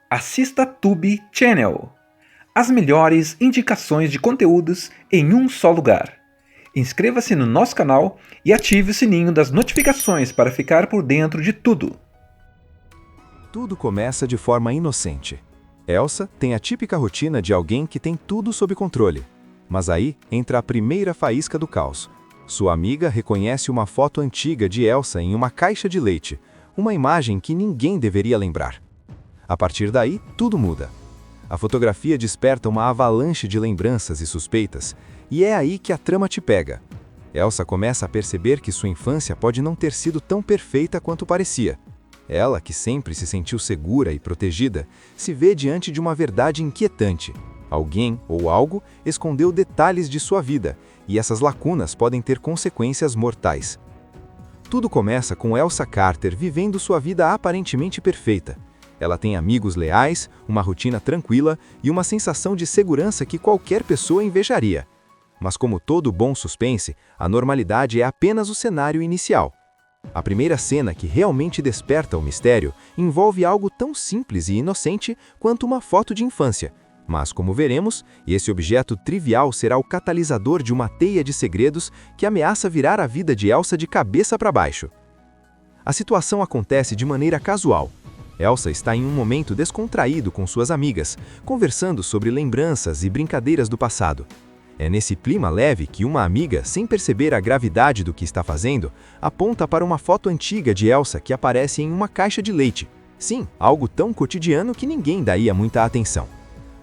Assista Tube Channel. As melhores indicações de conteúdos em um só lugar. Inscreva-se no nosso canal e ative o sininho das notificações para ficar por dentro de tudo. Tudo começa de forma inocente. Elsa tem a típica rotina de alguém que tem tudo sob controle. Mas aí entra a primeira faísca do caos. Sua amiga reconhece uma foto antiga de Elsa em uma caixa de leite, uma imagem que ninguém deveria lembrar. A partir daí, tudo muda. A fotografia desperta uma avalanche de lembranças e suspeitas, e é aí que a trama te pega. Elsa começa a perceber que sua infância pode não ter sido tão perfeita quanto parecia. Ela, que sempre se sentiu segura e protegida, se vê diante de uma verdade inquietante. Alguém ou algo escondeu detalhes de sua vida, e essas lacunas podem ter consequências mortais. Tudo começa com Elsa Carter vivendo sua vida aparentemente perfeita. Ela tem amigos leais, uma rotina tranquila e uma sensação de segurança que qualquer pessoa invejaria. Mas como todo bom suspense, a normalidade é apenas o cenário inicial. A primeira cena que realmente desperta o mistério envolve algo tão simples e inocente quanto uma foto de infância. Mas, como veremos, esse objeto trivial será o catalisador de uma teia de segredos que ameaça virar a vida de Elsa de cabeça para baixo. A situação acontece de maneira casual. Elsa está em um momento descontraído com suas amigas, conversando sobre lembranças e brincadeiras do passado. É nesse clima leve que uma amiga, sem perceber a gravidade do que está fazendo, aponta para uma foto antiga de Elsa que aparece em uma caixa de leite. Sim, algo tão cotidiano que ninguém daria muita atenção.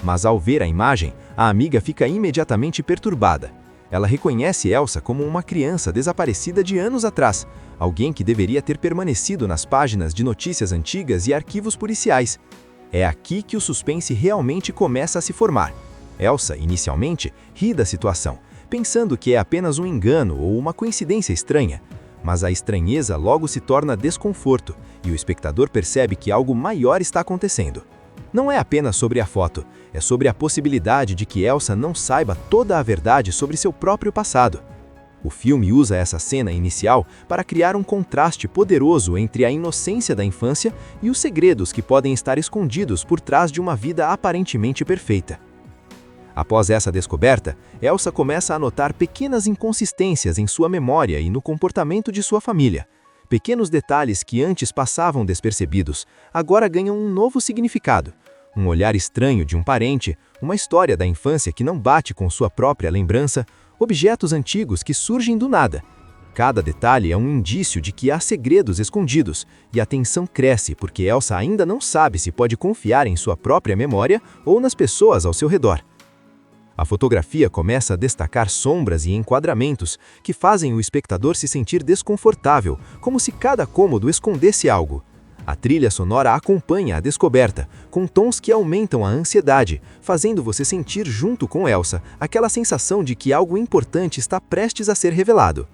Mas ao ver a imagem, a amiga fica imediatamente perturbada. Ela reconhece Elsa como uma criança desaparecida de anos atrás, alguém que deveria ter permanecido nas páginas de notícias antigas e arquivos policiais. É aqui que o suspense realmente começa a se formar. Elsa, inicialmente, ri da situação, pensando que é apenas um engano ou uma coincidência estranha. Mas a estranheza logo se torna desconforto, e o espectador percebe que algo maior está acontecendo. Não é apenas sobre a foto, é sobre a possibilidade de que Elsa não saiba toda a verdade sobre seu próprio passado. O filme usa essa cena inicial para criar um contraste poderoso entre a inocência da infância e os segredos que podem estar escondidos por trás de uma vida aparentemente perfeita. Após essa descoberta, Elsa começa a notar pequenas inconsistências em sua memória e no comportamento de sua família. Pequenos detalhes que antes passavam despercebidos, agora ganham um novo significado. Um olhar estranho de um parente, uma história da infância que não bate com sua própria lembrança, objetos antigos que surgem do nada. Cada detalhe é um indício de que há segredos escondidos, e a tensão cresce porque Elsa ainda não sabe se pode confiar em sua própria memória ou nas pessoas ao seu redor. A fotografia começa a destacar sombras e enquadramentos que fazem o espectador se sentir desconfortável, como se cada cômodo escondesse algo. A trilha sonora acompanha a descoberta, com tons que aumentam a ansiedade, fazendo você sentir junto com Elsa aquela sensação de que algo importante está prestes a ser revelado.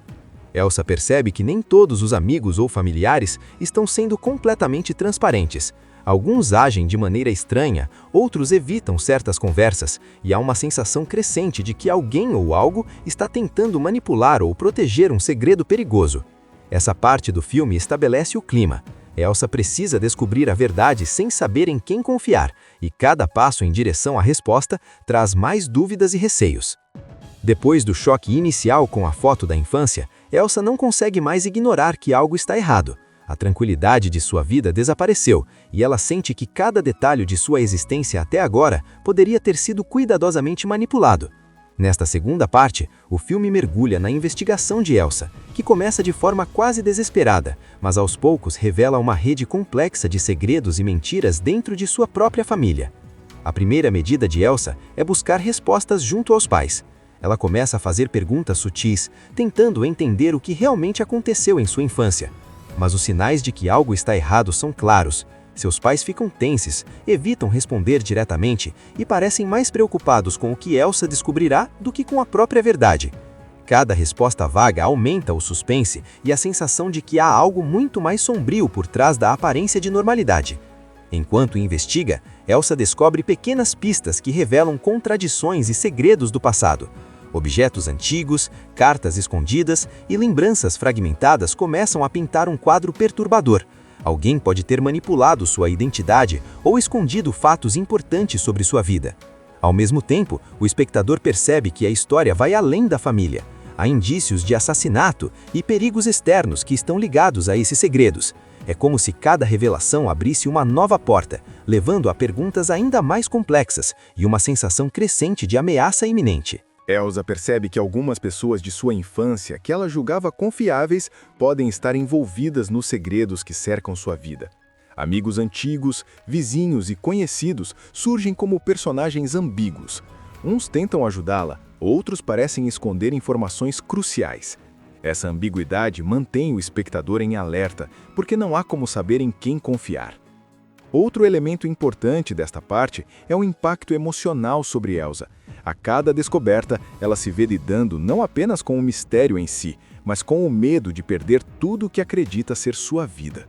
Elsa percebe que nem todos os amigos ou familiares estão sendo completamente transparentes. Alguns agem de maneira estranha, outros evitam certas conversas, e há uma sensação crescente de que alguém ou algo está tentando manipular ou proteger um segredo perigoso. Essa parte do filme estabelece o clima. Elsa precisa descobrir a verdade sem saber em quem confiar, e cada passo em direção à resposta traz mais dúvidas e receios. Depois do choque inicial com a foto da infância, Elsa não consegue mais ignorar que algo está errado. A tranquilidade de sua vida desapareceu, e ela sente que cada detalhe de sua existência até agora poderia ter sido cuidadosamente manipulado. Nesta segunda parte, o filme mergulha na investigação de Elsa, que começa de forma quase desesperada, mas aos poucos revela uma rede complexa de segredos e mentiras dentro de sua própria família. A primeira medida de Elsa é buscar respostas junto aos pais. Ela começa a fazer perguntas sutis, tentando entender o que realmente aconteceu em sua infância. Mas os sinais de que algo está errado são claros. Seus pais ficam tensos, evitam responder diretamente e parecem mais preocupados com o que Elsa descobrirá do que com a própria verdade. Cada resposta vaga aumenta o suspense e a sensação de que há algo muito mais sombrio por trás da aparência de normalidade. Enquanto investiga, Elsa descobre pequenas pistas que revelam contradições e segredos do passado. Objetos antigos, cartas escondidas e lembranças fragmentadas começam a pintar um quadro perturbador. Alguém pode ter manipulado sua identidade ou escondido fatos importantes sobre sua vida. Ao mesmo tempo, o espectador percebe que a história vai além da família. Há indícios de assassinato e perigos externos que estão ligados a esses segredos. É como se cada revelação abrisse uma nova porta, levando a perguntas ainda mais complexas e uma sensação crescente de ameaça iminente. Elsa percebe que algumas pessoas de sua infância, que ela julgava confiáveis, podem estar envolvidas nos segredos que cercam sua vida. Amigos antigos, vizinhos e conhecidos surgem como personagens ambíguos. Uns tentam ajudá-la, outros parecem esconder informações cruciais. Essa ambiguidade mantém o espectador em alerta, porque não há como saber em quem confiar. Outro elemento importante desta parte é o impacto emocional sobre Elsa. A cada descoberta, ela se vê lidando não apenas com o mistério em si, mas com o medo de perder tudo o que acredita ser sua vida.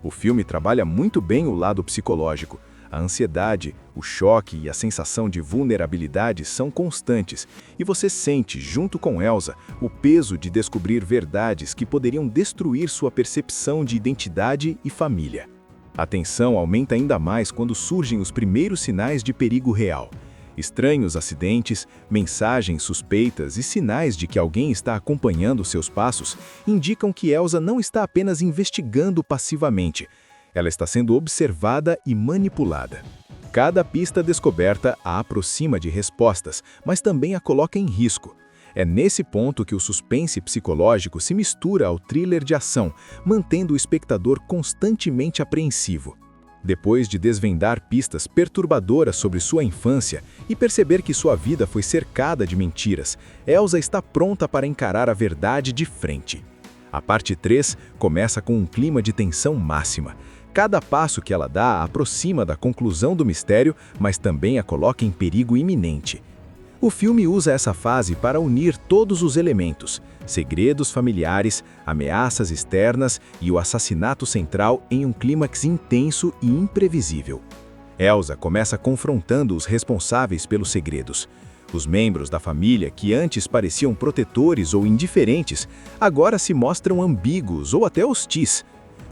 O filme trabalha muito bem o lado psicológico. A ansiedade, o choque e a sensação de vulnerabilidade são constantes, e você sente, junto com Elsa, o peso de descobrir verdades que poderiam destruir sua percepção de identidade e família. A tensão aumenta ainda mais quando surgem os primeiros sinais de perigo real. Estranhos acidentes, mensagens suspeitas e sinais de que alguém está acompanhando seus passos indicam que Elsa não está apenas investigando passivamente. Ela está sendo observada e manipulada. Cada pista descoberta a aproxima de respostas, mas também a coloca em risco. É nesse ponto que o suspense psicológico se mistura ao thriller de ação, mantendo o espectador constantemente apreensivo. Depois de desvendar pistas perturbadoras sobre sua infância e perceber que sua vida foi cercada de mentiras, Elsa está pronta para encarar a verdade de frente. A parte 3 começa com um clima de tensão máxima. Cada passo que ela dá a aproxima da conclusão do mistério, mas também a coloca em perigo iminente. O filme usa essa fase para unir todos os elementos, segredos familiares, ameaças externas e o assassinato central em um clímax intenso e imprevisível. Elsa começa confrontando os responsáveis pelos segredos. Os membros da família, que antes pareciam protetores ou indiferentes, agora se mostram ambíguos ou até hostis.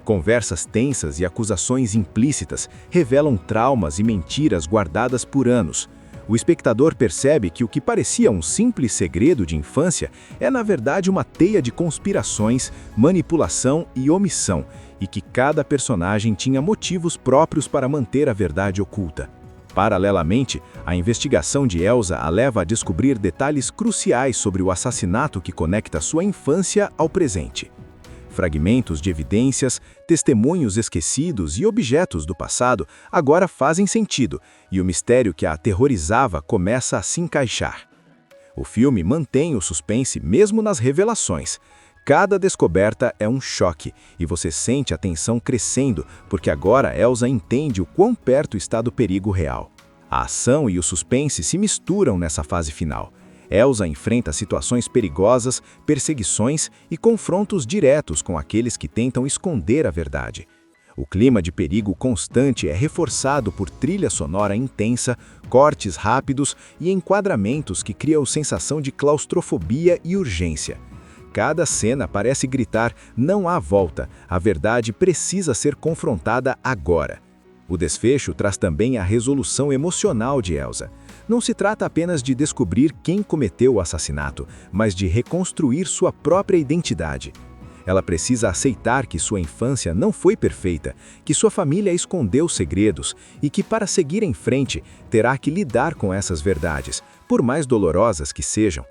Conversas tensas e acusações implícitas revelam traumas e mentiras guardadas por anos. O espectador percebe que o que parecia um simples segredo de infância é, na verdade, uma teia de conspirações, manipulação e omissão, e que cada personagem tinha motivos próprios para manter a verdade oculta. Paralelamente, a investigação de Elsa a leva a descobrir detalhes cruciais sobre o assassinato que conecta sua infância ao presente. Fragmentos de evidências, testemunhos esquecidos e objetos do passado agora fazem sentido, e o mistério que a aterrorizava começa a se encaixar. O filme mantém o suspense mesmo nas revelações. Cada descoberta é um choque, e você sente a tensão crescendo, porque agora Elsa entende o quão perto está do perigo real. A ação e o suspense se misturam nessa fase final. Elsa enfrenta situações perigosas, perseguições e confrontos diretos com aqueles que tentam esconder a verdade. O clima de perigo constante é reforçado por trilha sonora intensa, cortes rápidos e enquadramentos que criam sensação de claustrofobia e urgência. Cada cena parece gritar: não há volta, a verdade precisa ser confrontada agora. O desfecho traz também a resolução emocional de Elsa. Não se trata apenas de descobrir quem cometeu o assassinato, mas de reconstruir sua própria identidade. Ela precisa aceitar que sua infância não foi perfeita, que sua família escondeu segredos e que, para seguir em frente, terá que lidar com essas verdades, por mais dolorosas que sejam.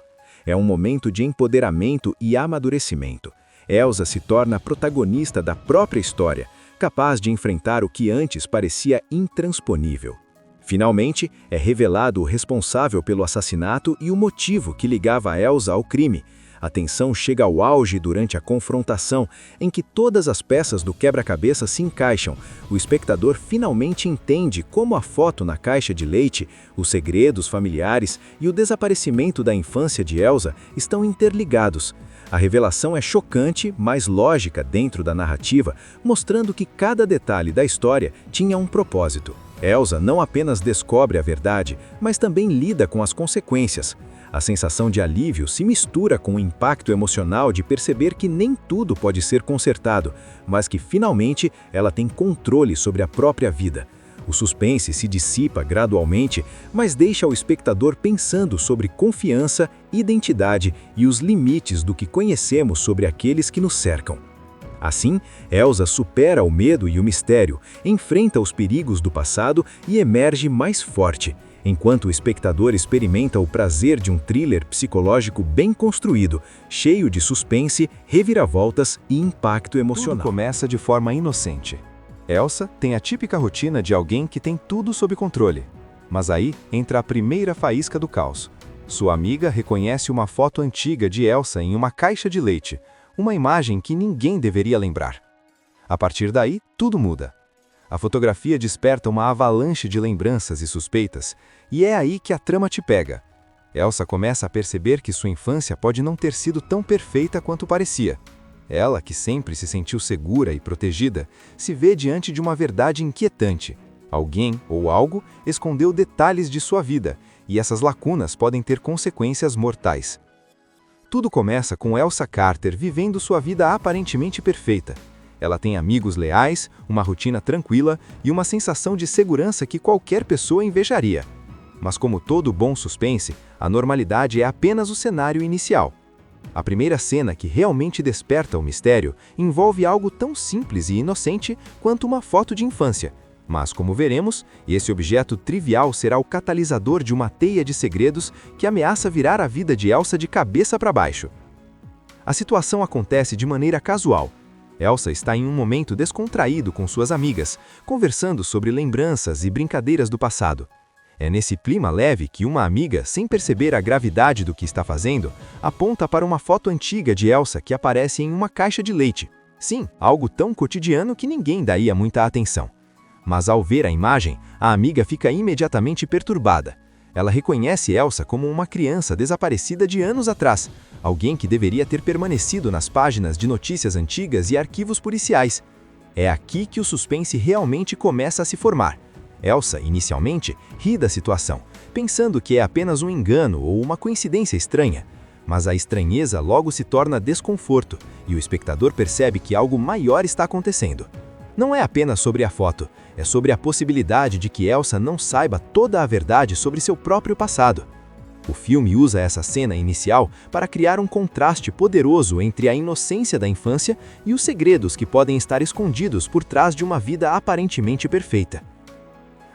É um momento de empoderamento e amadurecimento. Elsa se torna protagonista da própria história, capaz de enfrentar o que antes parecia intransponível. Finalmente, é revelado o responsável pelo assassinato e o motivo que ligava Elsa ao crime. A tensão chega ao auge durante a confrontação, em que todas as peças do quebra-cabeça se encaixam. O espectador finalmente entende como a foto na caixa de leite, os segredos familiares e o desaparecimento da infância de Elsa estão interligados. A revelação é chocante, mas lógica dentro da narrativa, mostrando que cada detalhe da história tinha um propósito. Elsa não apenas descobre a verdade, mas também lida com as consequências. A sensação de alívio se mistura com o impacto emocional de perceber que nem tudo pode ser consertado, mas que finalmente ela tem controle sobre a própria vida. O suspense se dissipa gradualmente, mas deixa o espectador pensando sobre confiança, identidade e os limites do que conhecemos sobre aqueles que nos cercam. Assim, Elsa supera o medo e o mistério, enfrenta os perigos do passado e emerge mais forte, enquanto o espectador experimenta o prazer de um thriller psicológico bem construído, cheio de suspense, reviravoltas e impacto emocional. Tudo começa de forma inocente. Elsa tem a típica rotina de alguém que tem tudo sob controle. Mas aí entra a primeira faísca do caos. Sua amiga reconhece uma foto antiga de Elsa em uma caixa de leite, uma imagem que ninguém deveria lembrar. A partir daí, tudo muda. A fotografia desperta uma avalanche de lembranças e suspeitas, e é aí que a trama te pega. Elsa começa a perceber que sua infância pode não ter sido tão perfeita quanto parecia. Ela, que sempre se sentiu segura e protegida, se vê diante de uma verdade inquietante. Alguém ou algo escondeu detalhes de sua vida, e essas lacunas podem ter consequências mortais. Tudo começa com Elsa Carter vivendo sua vida aparentemente perfeita. Ela tem amigos leais, uma rotina tranquila e uma sensação de segurança que qualquer pessoa invejaria. Mas como todo bom suspense, a normalidade é apenas o cenário inicial. A primeira cena que realmente desperta o mistério envolve algo tão simples e inocente quanto uma foto de infância. Mas, como veremos, esse objeto trivial será o catalisador de uma teia de segredos que ameaça virar a vida de Elsa de cabeça para baixo. A situação acontece de maneira casual. Elsa está em um momento descontraído com suas amigas, conversando sobre lembranças e brincadeiras do passado. É nesse clima leve que uma amiga, sem perceber a gravidade do que está fazendo, aponta para uma foto antiga de Elsa que aparece em uma caixa de leite. Sim, algo tão cotidiano que ninguém daria muita atenção. Mas ao ver a imagem, a amiga fica imediatamente perturbada. Ela reconhece Elsa como uma criança desaparecida de anos atrás, alguém que deveria ter permanecido nas páginas de notícias antigas e arquivos policiais. É aqui que o suspense realmente começa a se formar. Elsa, inicialmente, ri da situação, pensando que é apenas um engano ou uma coincidência estranha. Mas a estranheza logo se torna desconforto, e o espectador percebe que algo maior está acontecendo. Não é apenas sobre a foto, é sobre a possibilidade de que Elsa não saiba toda a verdade sobre seu próprio passado. O filme usa essa cena inicial para criar um contraste poderoso entre a inocência da infância e os segredos que podem estar escondidos por trás de uma vida aparentemente perfeita.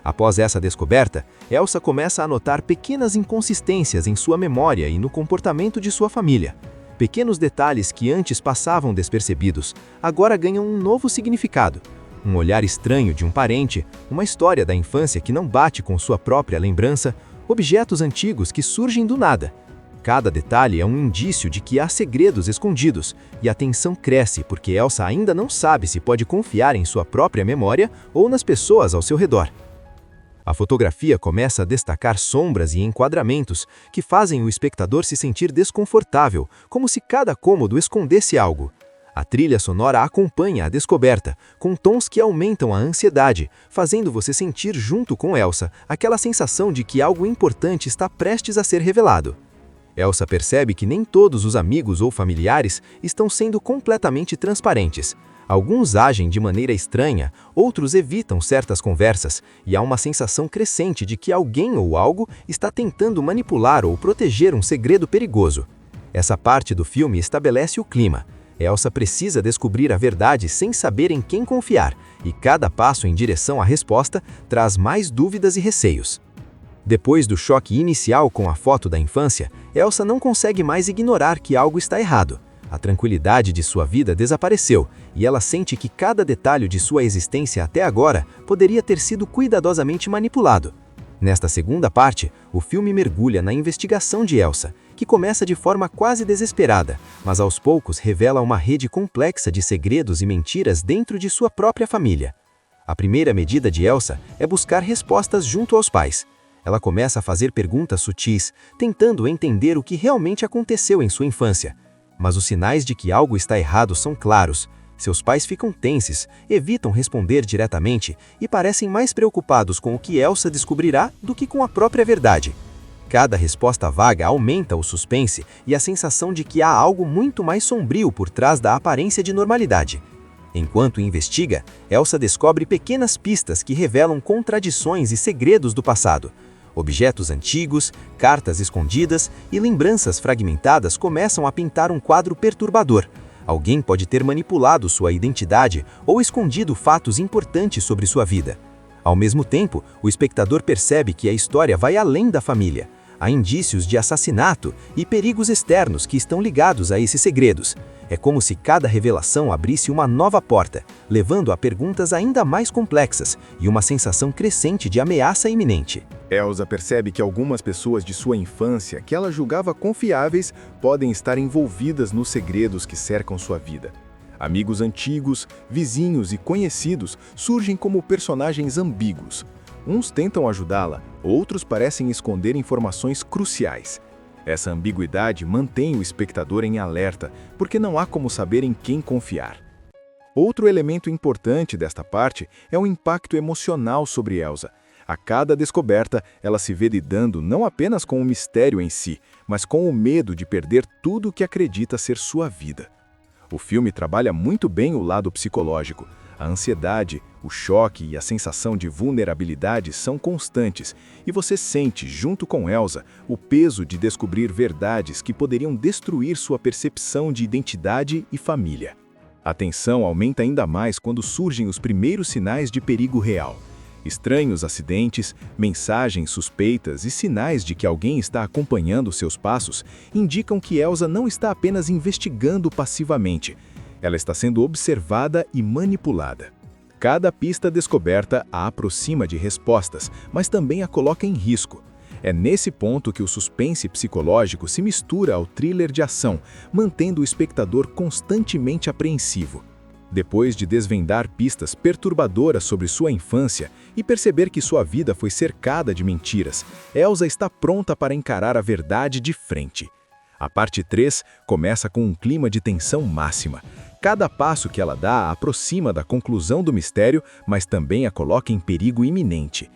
Após essa descoberta, Elsa começa a notar pequenas inconsistências em sua memória e no comportamento de sua família. Pequenos detalhes que antes passavam despercebidos, agora ganham um novo significado. Um olhar estranho de um parente, uma história da infância que não bate com sua própria lembrança, objetos antigos que surgem do nada. Cada detalhe é um indício de que há segredos escondidos, e a tensão cresce porque Elsa ainda não sabe se pode confiar em sua própria memória ou nas pessoas ao seu redor. A fotografia começa a destacar sombras e enquadramentos que fazem o espectador se sentir desconfortável, como se cada cômodo escondesse algo. A trilha sonora acompanha a descoberta, com tons que aumentam a ansiedade, fazendo você sentir junto com Elsa aquela sensação de que algo importante está prestes a ser revelado. Elsa percebe que nem todos os amigos ou familiares estão sendo completamente transparentes. Alguns agem de maneira estranha, outros evitam certas conversas, e há uma sensação crescente de que alguém ou algo está tentando manipular ou proteger um segredo perigoso. Essa parte do filme estabelece o clima. Elsa precisa descobrir a verdade sem saber em quem confiar, e cada passo em direção à resposta traz mais dúvidas e receios. Depois do choque inicial com a foto da infância, Elsa não consegue mais ignorar que algo está errado. A tranquilidade de sua vida desapareceu, e ela sente que cada detalhe de sua existência até agora poderia ter sido cuidadosamente manipulado. Nesta segunda parte, o filme mergulha na investigação de Elsa, que começa de forma quase desesperada, mas aos poucos revela uma rede complexa de segredos e mentiras dentro de sua própria família. A primeira medida de Elsa é buscar respostas junto aos pais. Ela começa a fazer perguntas sutis, tentando entender o que realmente aconteceu em sua infância. Mas os sinais de que algo está errado são claros. Seus pais ficam tensos, evitam responder diretamente e parecem mais preocupados com o que Elsa descobrirá do que com a própria verdade. Cada resposta vaga aumenta o suspense e a sensação de que há algo muito mais sombrio por trás da aparência de normalidade. Enquanto investiga, Elsa descobre pequenas pistas que revelam contradições e segredos do passado. Objetos antigos, cartas escondidas e lembranças fragmentadas começam a pintar um quadro perturbador. Alguém pode ter manipulado sua identidade ou escondido fatos importantes sobre sua vida. Ao mesmo tempo, o espectador percebe que a história vai além da família. Há indícios de assassinato e perigos externos que estão ligados a esses segredos. É como se cada revelação abrisse uma nova porta, levando a perguntas ainda mais complexas e uma sensação crescente de ameaça iminente. Elsa percebe que algumas pessoas de sua infância, que ela julgava confiáveis, podem estar envolvidas nos segredos que cercam sua vida. Amigos antigos, vizinhos e conhecidos surgem como personagens ambíguos. Uns tentam ajudá-la, outros parecem esconder informações cruciais. Essa ambiguidade mantém o espectador em alerta, porque não há como saber em quem confiar. Outro elemento importante desta parte é o impacto emocional sobre Elsa. A cada descoberta, ela se vê lidando não apenas com o mistério em si, mas com o medo de perder tudo o que acredita ser sua vida. O filme trabalha muito bem o lado psicológico. A ansiedade, o choque e a sensação de vulnerabilidade são constantes, e você sente, junto com Elsa, o peso de descobrir verdades que poderiam destruir sua percepção de identidade e família. A tensão aumenta ainda mais quando surgem os primeiros sinais de perigo real. Estranhos acidentes, mensagens suspeitas e sinais de que alguém está acompanhando seus passos indicam que Elsa não está apenas investigando passivamente. Ela está sendo observada e manipulada. Cada pista descoberta a aproxima de respostas, mas também a coloca em risco. É nesse ponto que o suspense psicológico se mistura ao thriller de ação, mantendo o espectador constantemente apreensivo. Depois de desvendar pistas perturbadoras sobre sua infância e perceber que sua vida foi cercada de mentiras, Elsa está pronta para encarar a verdade de frente. A parte 3 começa com um clima de tensão máxima. Cada passo que ela dá a aproxima da conclusão do mistério, mas também a coloca em perigo iminente.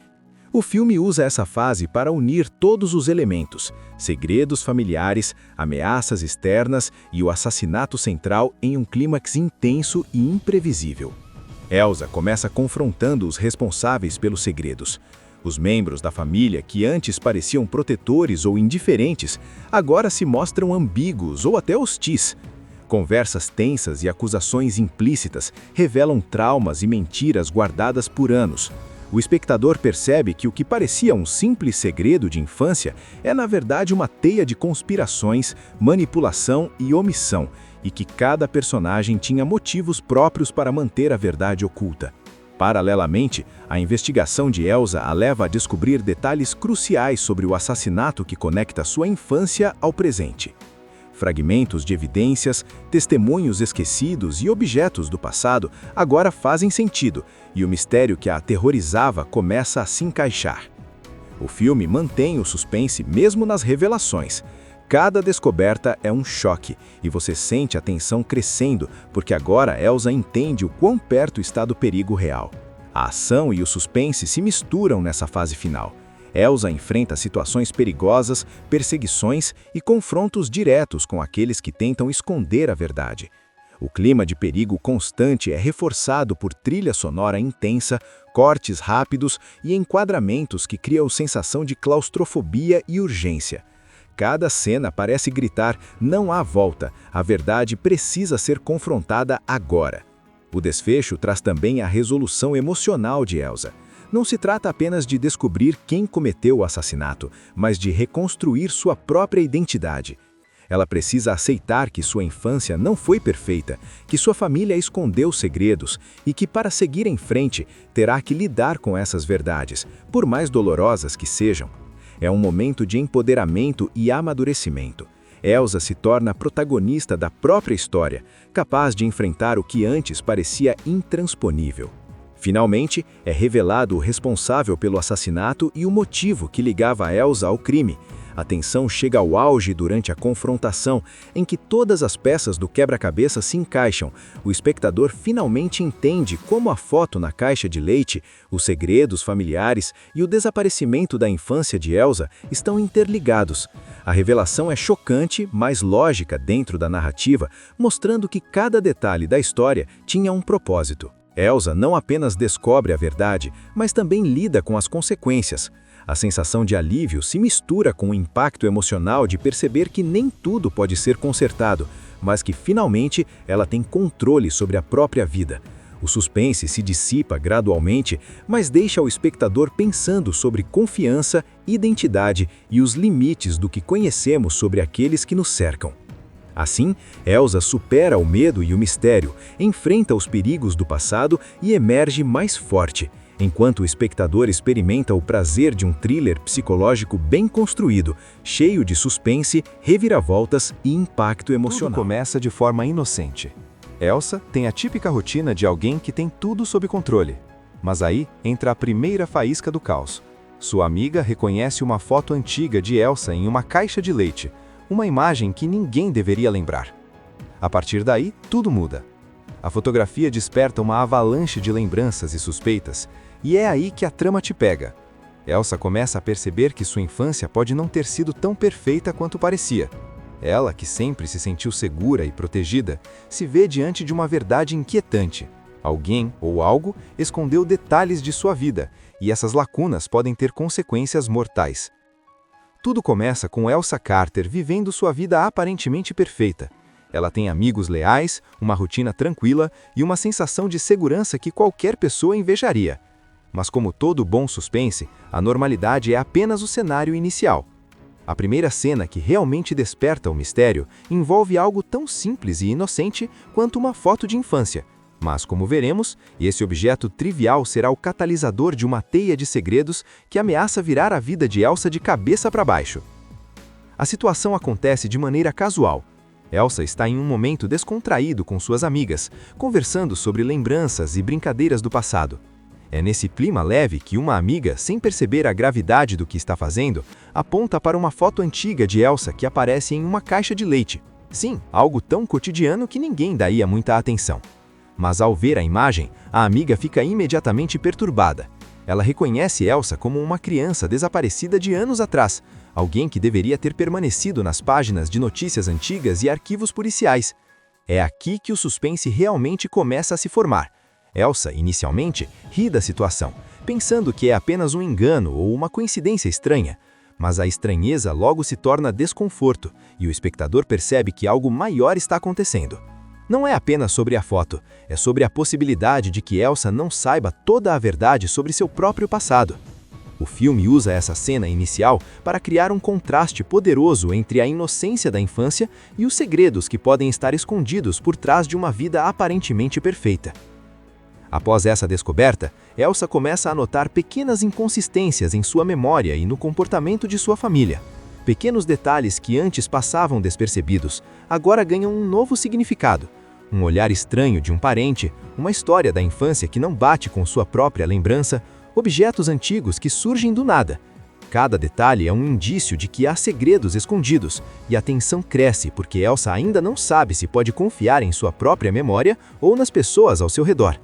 O filme usa essa fase para unir todos os elementos, segredos familiares, ameaças externas e o assassinato central em um clímax intenso e imprevisível. Elsa começa confrontando os responsáveis pelos segredos. Os membros da família, que antes pareciam protetores ou indiferentes, agora se mostram ambíguos ou até hostis. Conversas tensas e acusações implícitas revelam traumas e mentiras guardadas por anos. O espectador percebe que o que parecia um simples segredo de infância é, na verdade, uma teia de conspirações, manipulação e omissão, e que cada personagem tinha motivos próprios para manter a verdade oculta. Paralelamente, a investigação de Elsa a leva a descobrir detalhes cruciais sobre o assassinato que conecta sua infância ao presente. Fragmentos de evidências, testemunhos esquecidos e objetos do passado agora fazem sentido, e o mistério que a aterrorizava começa a se encaixar. O filme mantém o suspense mesmo nas revelações. Cada descoberta é um choque, e você sente a tensão crescendo, porque agora Elsa entende o quão perto está do perigo real. A ação e o suspense se misturam nessa fase final. Elsa enfrenta situações perigosas, perseguições e confrontos diretos com aqueles que tentam esconder a verdade. O clima de perigo constante é reforçado por trilha sonora intensa, cortes rápidos e enquadramentos que criam sensação de claustrofobia e urgência. Cada cena parece gritar: não há volta, a verdade precisa ser confrontada agora. O desfecho traz também a resolução emocional de Elsa. Não se trata apenas de descobrir quem cometeu o assassinato, mas de reconstruir sua própria identidade. Ela precisa aceitar que sua infância não foi perfeita, que sua família escondeu segredos e que, para seguir em frente, terá que lidar com essas verdades, por mais dolorosas que sejam. É um momento de empoderamento e amadurecimento. Elsa se torna protagonista da própria história, capaz de enfrentar o que antes parecia intransponível. Finalmente, é revelado o responsável pelo assassinato e o motivo que ligava Elsa ao crime. A tensão chega ao auge durante a confrontação, em que todas as peças do quebra-cabeça se encaixam. O espectador finalmente entende como a foto na caixa de leite, os segredos familiares e o desaparecimento da infância de Elsa estão interligados. A revelação é chocante, mas lógica dentro da narrativa, mostrando que cada detalhe da história tinha um propósito. Elsa não apenas descobre a verdade, mas também lida com as consequências. A sensação de alívio se mistura com o impacto emocional de perceber que nem tudo pode ser consertado, mas que finalmente ela tem controle sobre a própria vida. O suspense se dissipa gradualmente, mas deixa o espectador pensando sobre confiança, identidade e os limites do que conhecemos sobre aqueles que nos cercam. Assim, Elsa supera o medo e o mistério, enfrenta os perigos do passado e emerge mais forte, enquanto o espectador experimenta o prazer de um thriller psicológico bem construído, cheio de suspense, reviravoltas e impacto emocional. Tudo começa de forma inocente. Elsa tem a típica rotina de alguém que tem tudo sob controle. Mas aí entra a primeira faísca do caos. Sua amiga reconhece uma foto antiga de Elsa em uma caixa de leite, uma imagem que ninguém deveria lembrar. A partir daí, tudo muda. A fotografia desperta uma avalanche de lembranças e suspeitas, e é aí que a trama te pega. Elsa começa a perceber que sua infância pode não ter sido tão perfeita quanto parecia. Ela, que sempre se sentiu segura e protegida, se vê diante de uma verdade inquietante. Alguém ou algo escondeu detalhes de sua vida, e essas lacunas podem ter consequências mortais. Tudo começa com Elsa Carter vivendo sua vida aparentemente perfeita. Ela tem amigos leais, uma rotina tranquila e uma sensação de segurança que qualquer pessoa invejaria. Mas como todo bom suspense, a normalidade é apenas o cenário inicial. A primeira cena que realmente desperta o mistério envolve algo tão simples e inocente quanto uma foto de infância. Mas, como veremos, esse objeto trivial será o catalisador de uma teia de segredos que ameaça virar a vida de Elsa de cabeça para baixo. A situação acontece de maneira casual. Elsa está em um momento descontraído com suas amigas, conversando sobre lembranças e brincadeiras do passado. É nesse clima leve que uma amiga, sem perceber a gravidade do que está fazendo, aponta para uma foto antiga de Elsa que aparece em uma caixa de leite. Sim, algo tão cotidiano que ninguém daria muita atenção. Mas ao ver a imagem, a amiga fica imediatamente perturbada. Ela reconhece Elsa como uma criança desaparecida de anos atrás, alguém que deveria ter permanecido nas páginas de notícias antigas e arquivos policiais. É aqui que o suspense realmente começa a se formar. Elsa, inicialmente, ri da situação, pensando que é apenas um engano ou uma coincidência estranha. Mas a estranheza logo se torna desconforto, e o espectador percebe que algo maior está acontecendo. Não é apenas sobre a foto, é sobre a possibilidade de que Elsa não saiba toda a verdade sobre seu próprio passado. O filme usa essa cena inicial para criar um contraste poderoso entre a inocência da infância e os segredos que podem estar escondidos por trás de uma vida aparentemente perfeita. Após essa descoberta, Elsa começa a notar pequenas inconsistências em sua memória e no comportamento de sua família. Pequenos detalhes que antes passavam despercebidos, agora ganham um novo significado. Um olhar estranho de um parente, uma história da infância que não bate com sua própria lembrança, objetos antigos que surgem do nada. Cada detalhe é um indício de que há segredos escondidos, e a tensão cresce porque Elsa ainda não sabe se pode confiar em sua própria memória ou nas pessoas ao seu redor.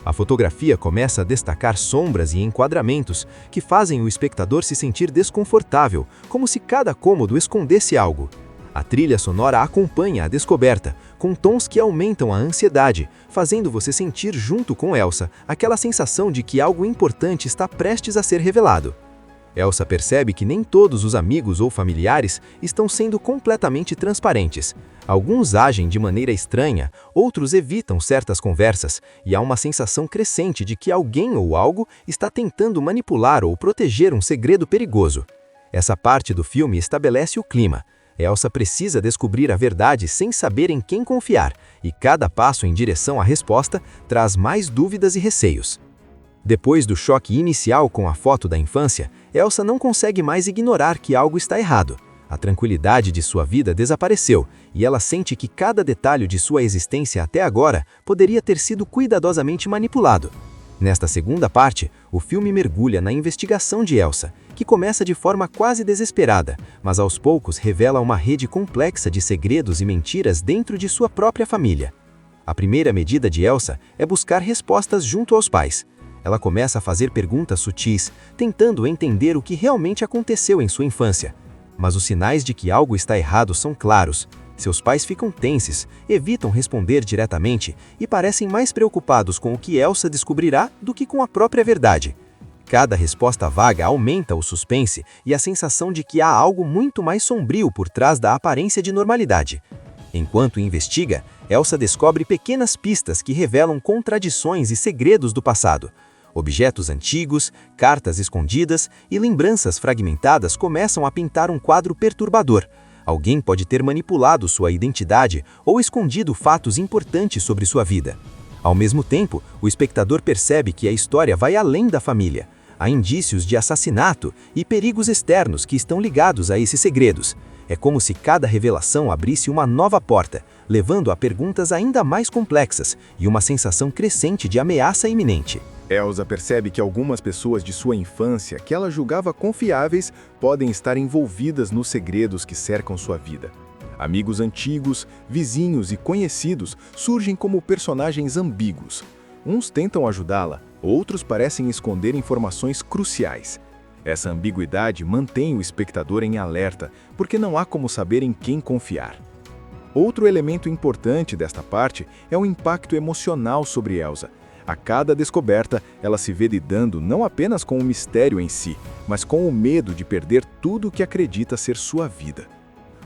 A fotografia começa a destacar sombras e enquadramentos que fazem o espectador se sentir desconfortável, como se cada cômodo escondesse algo. A trilha sonora acompanha a descoberta, com tons que aumentam a ansiedade, fazendo você sentir junto com Elsa aquela sensação de que algo importante está prestes a ser revelado. Elsa percebe que nem todos os amigos ou familiares estão sendo completamente transparentes. Alguns agem de maneira estranha, outros evitam certas conversas, e há uma sensação crescente de que alguém ou algo está tentando manipular ou proteger um segredo perigoso. Essa parte do filme estabelece o clima. Elsa precisa descobrir a verdade sem saber em quem confiar, e cada passo em direção à resposta traz mais dúvidas e receios. Depois do choque inicial com a foto da infância, Elsa não consegue mais ignorar que algo está errado. A tranquilidade de sua vida desapareceu, e ela sente que cada detalhe de sua existência até agora poderia ter sido cuidadosamente manipulado. Nesta segunda parte, o filme mergulha na investigação de Elsa, que começa de forma quase desesperada, mas aos poucos revela uma rede complexa de segredos e mentiras dentro de sua própria família. A primeira medida de Elsa é buscar respostas junto aos pais. Ela começa a fazer perguntas sutis, tentando entender o que realmente aconteceu em sua infância. Mas os sinais de que algo está errado são claros. Seus pais ficam tensos, evitam responder diretamente e parecem mais preocupados com o que Elsa descobrirá do que com a própria verdade. Cada resposta vaga aumenta o suspense e a sensação de que há algo muito mais sombrio por trás da aparência de normalidade. Enquanto investiga, Elsa descobre pequenas pistas que revelam contradições e segredos do passado. Objetos antigos, cartas escondidas e lembranças fragmentadas começam a pintar um quadro perturbador. Alguém pode ter manipulado sua identidade ou escondido fatos importantes sobre sua vida. Ao mesmo tempo, o espectador percebe que a história vai além da família. Há indícios de assassinato e perigos externos que estão ligados a esses segredos. É como se cada revelação abrisse uma nova porta, levando a perguntas ainda mais complexas e uma sensação crescente de ameaça iminente. Elsa percebe que algumas pessoas de sua infância que ela julgava confiáveis podem estar envolvidas nos segredos que cercam sua vida. Amigos antigos, vizinhos e conhecidos surgem como personagens ambíguos. Uns tentam ajudá-la, outros parecem esconder informações cruciais. Essa ambiguidade mantém o espectador em alerta, porque não há como saber em quem confiar. Outro elemento importante desta parte é o impacto emocional sobre Elsa. A cada descoberta, ela se vê lidando não apenas com o mistério em si, mas com o medo de perder tudo o que acredita ser sua vida.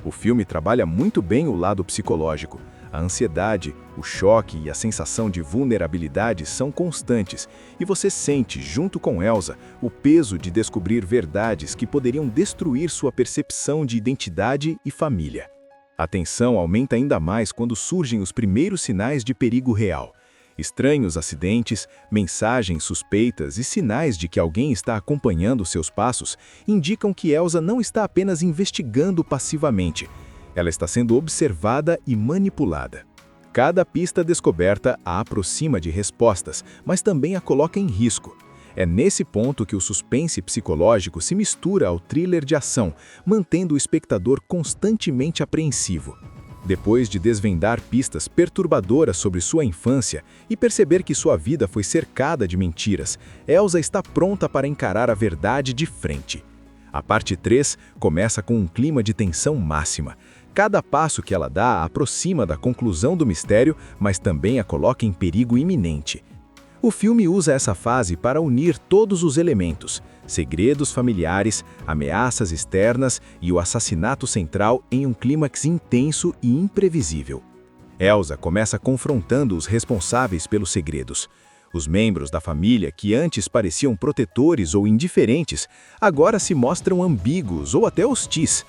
O filme trabalha muito bem o lado psicológico. A ansiedade, o choque e a sensação de vulnerabilidade são constantes, e você sente, junto com Elsa, o peso de descobrir verdades que poderiam destruir sua percepção de identidade e família. A tensão aumenta ainda mais quando surgem os primeiros sinais de perigo real. Estranhos acidentes, mensagens suspeitas e sinais de que alguém está acompanhando seus passos indicam que Elsa não está apenas investigando passivamente. Ela está sendo observada e manipulada. Cada pista descoberta a aproxima de respostas, mas também a coloca em risco. É nesse ponto que o suspense psicológico se mistura ao thriller de ação, mantendo o espectador constantemente apreensivo. Depois de desvendar pistas perturbadoras sobre sua infância e perceber que sua vida foi cercada de mentiras, Elsa está pronta para encarar a verdade de frente. A parte 3 começa com um clima de tensão máxima. Cada passo que ela dá a aproxima da conclusão do mistério, mas também a coloca em perigo iminente. O filme usa essa fase para unir todos os elementos, segredos familiares, ameaças externas e o assassinato central em um clímax intenso e imprevisível. Elsa começa confrontando os responsáveis pelos segredos. Os membros da família que antes pareciam protetores ou indiferentes, agora se mostram ambíguos ou até hostis.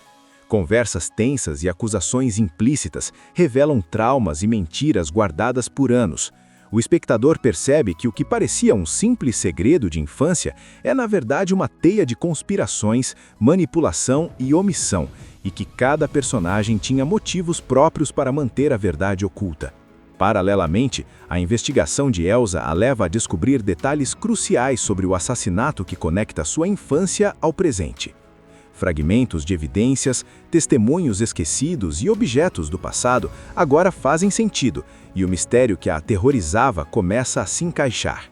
Conversas tensas e acusações implícitas revelam traumas e mentiras guardadas por anos. O espectador percebe que o que parecia um simples segredo de infância é, na verdade, uma teia de conspirações, manipulação e omissão, e que cada personagem tinha motivos próprios para manter a verdade oculta. Paralelamente, a investigação de Elsa a leva a descobrir detalhes cruciais sobre o assassinato que conecta sua infância ao presente. Fragmentos de evidências, testemunhos esquecidos e objetos do passado agora fazem sentido, e o mistério que a aterrorizava começa a se encaixar.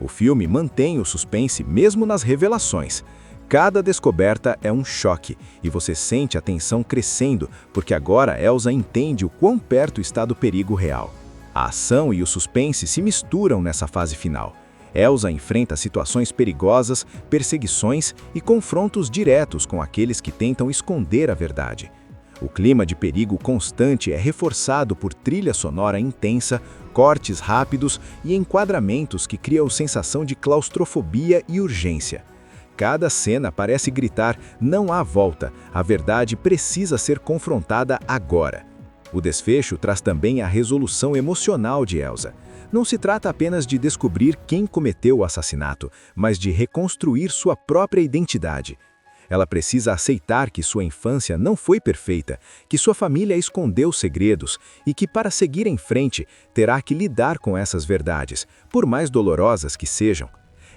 O filme mantém o suspense mesmo nas revelações. Cada descoberta é um choque, e você sente a tensão crescendo, porque agora Elsa entende o quão perto está do perigo real. A ação e o suspense se misturam nessa fase final. Elsa enfrenta situações perigosas, perseguições e confrontos diretos com aqueles que tentam esconder a verdade. O clima de perigo constante é reforçado por trilha sonora intensa, cortes rápidos e enquadramentos que criam sensação de claustrofobia e urgência. Cada cena parece gritar: não há volta, a verdade precisa ser confrontada agora. O desfecho traz também a resolução emocional de Elsa. Não se trata apenas de descobrir quem cometeu o assassinato, mas de reconstruir sua própria identidade. Ela precisa aceitar que sua infância não foi perfeita, que sua família escondeu segredos e que, para seguir em frente, terá que lidar com essas verdades, por mais dolorosas que sejam.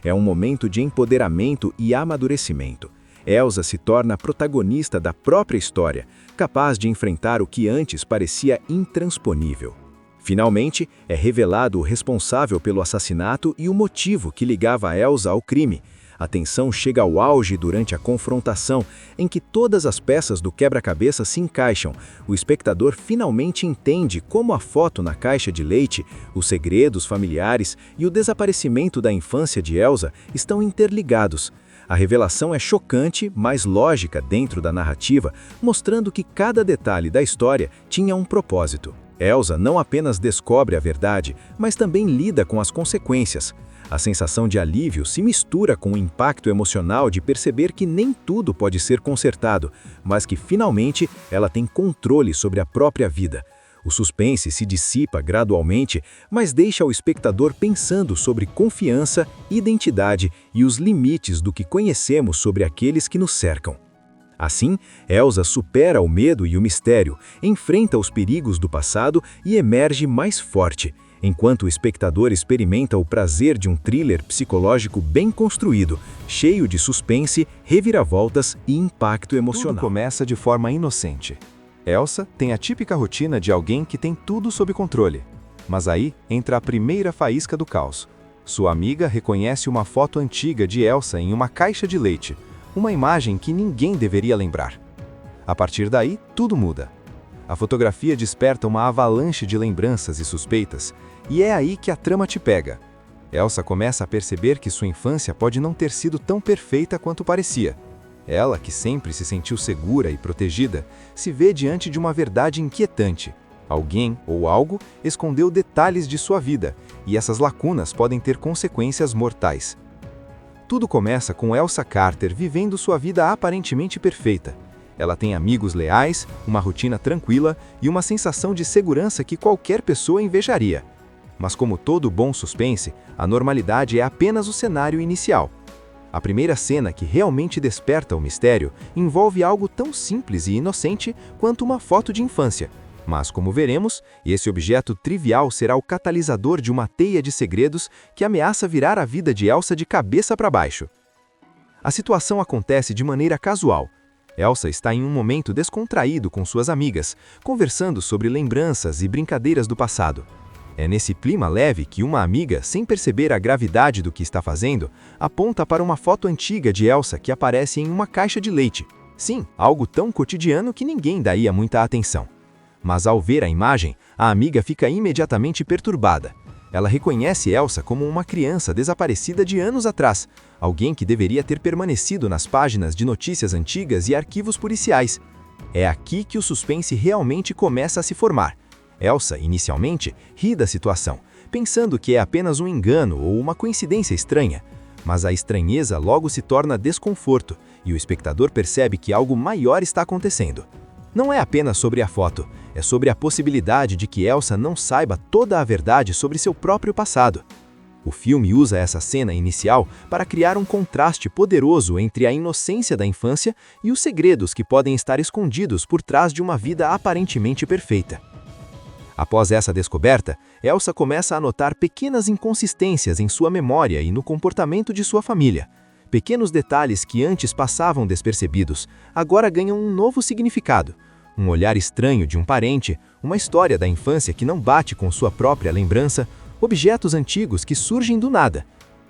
É um momento de empoderamento e amadurecimento. Elsa se torna protagonista da própria história, capaz de enfrentar o que antes parecia intransponível. Finalmente, é revelado o responsável pelo assassinato e o motivo que ligava Elsa ao crime. A tensão chega ao auge durante a confrontação, em que todas as peças do quebra-cabeça se encaixam. O espectador finalmente entende como a foto na caixa de leite, os segredos familiares e o desaparecimento da infância de Elsa estão interligados. A revelação é chocante, mas lógica dentro da narrativa, mostrando que cada detalhe da história tinha um propósito. Elsa não apenas descobre a verdade, mas também lida com as consequências. A sensação de alívio se mistura com o impacto emocional de perceber que nem tudo pode ser consertado, mas que finalmente ela tem controle sobre a própria vida. O suspense se dissipa gradualmente, mas deixa o espectador pensando sobre confiança, identidade e os limites do que conhecemos sobre aqueles que nos cercam. Assim, Elsa supera o medo e o mistério, enfrenta os perigos do passado e emerge mais forte, enquanto o espectador experimenta o prazer de um thriller psicológico bem construído, cheio de suspense, reviravoltas e impacto emocional. Tudo começa de forma inocente. Elsa tem a típica rotina de alguém que tem tudo sob controle. Mas aí entra a primeira faísca do caos. Sua amiga reconhece uma foto antiga de Elsa em uma caixa de leite, uma imagem que ninguém deveria lembrar. A partir daí, tudo muda. A fotografia desperta uma avalanche de lembranças e suspeitas, e é aí que a trama te pega. Elsa começa a perceber que sua infância pode não ter sido tão perfeita quanto parecia. Ela, que sempre se sentiu segura e protegida, se vê diante de uma verdade inquietante. Alguém ou algo escondeu detalhes de sua vida, e essas lacunas podem ter consequências mortais. Tudo começa com Elsa Carter vivendo sua vida aparentemente perfeita. Ela tem amigos leais, uma rotina tranquila e uma sensação de segurança que qualquer pessoa invejaria. Mas como todo bom suspense, a normalidade é apenas o cenário inicial. A primeira cena que realmente desperta o mistério envolve algo tão simples e inocente quanto uma foto de infância. Mas, como veremos, esse objeto trivial será o catalisador de uma teia de segredos que ameaça virar a vida de Elsa de cabeça para baixo. A situação acontece de maneira casual. Elsa está em um momento descontraído com suas amigas, conversando sobre lembranças e brincadeiras do passado. É nesse clima leve que uma amiga, sem perceber a gravidade do que está fazendo, aponta para uma foto antiga de Elsa que aparece em uma caixa de leite. Sim, algo tão cotidiano que ninguém daria muita atenção. Mas ao ver a imagem, a amiga fica imediatamente perturbada. Ela reconhece Elsa como uma criança desaparecida de anos atrás, alguém que deveria ter permanecido nas páginas de notícias antigas e arquivos policiais. É aqui que o suspense realmente começa a se formar. Elsa, inicialmente, ri da situação, pensando que é apenas um engano ou uma coincidência estranha. Mas a estranheza logo se torna desconforto, e o espectador percebe que algo maior está acontecendo. Não é apenas sobre a foto, é sobre a possibilidade de que Elsa não saiba toda a verdade sobre seu próprio passado. O filme usa essa cena inicial para criar um contraste poderoso entre a inocência da infância e os segredos que podem estar escondidos por trás de uma vida aparentemente perfeita. Após essa descoberta, Elsa começa a notar pequenas inconsistências em sua memória e no comportamento de sua família. Pequenos detalhes que antes passavam despercebidos, agora ganham um novo significado. Um olhar estranho de um parente, uma história da infância que não bate com sua própria lembrança, objetos antigos que surgem do nada.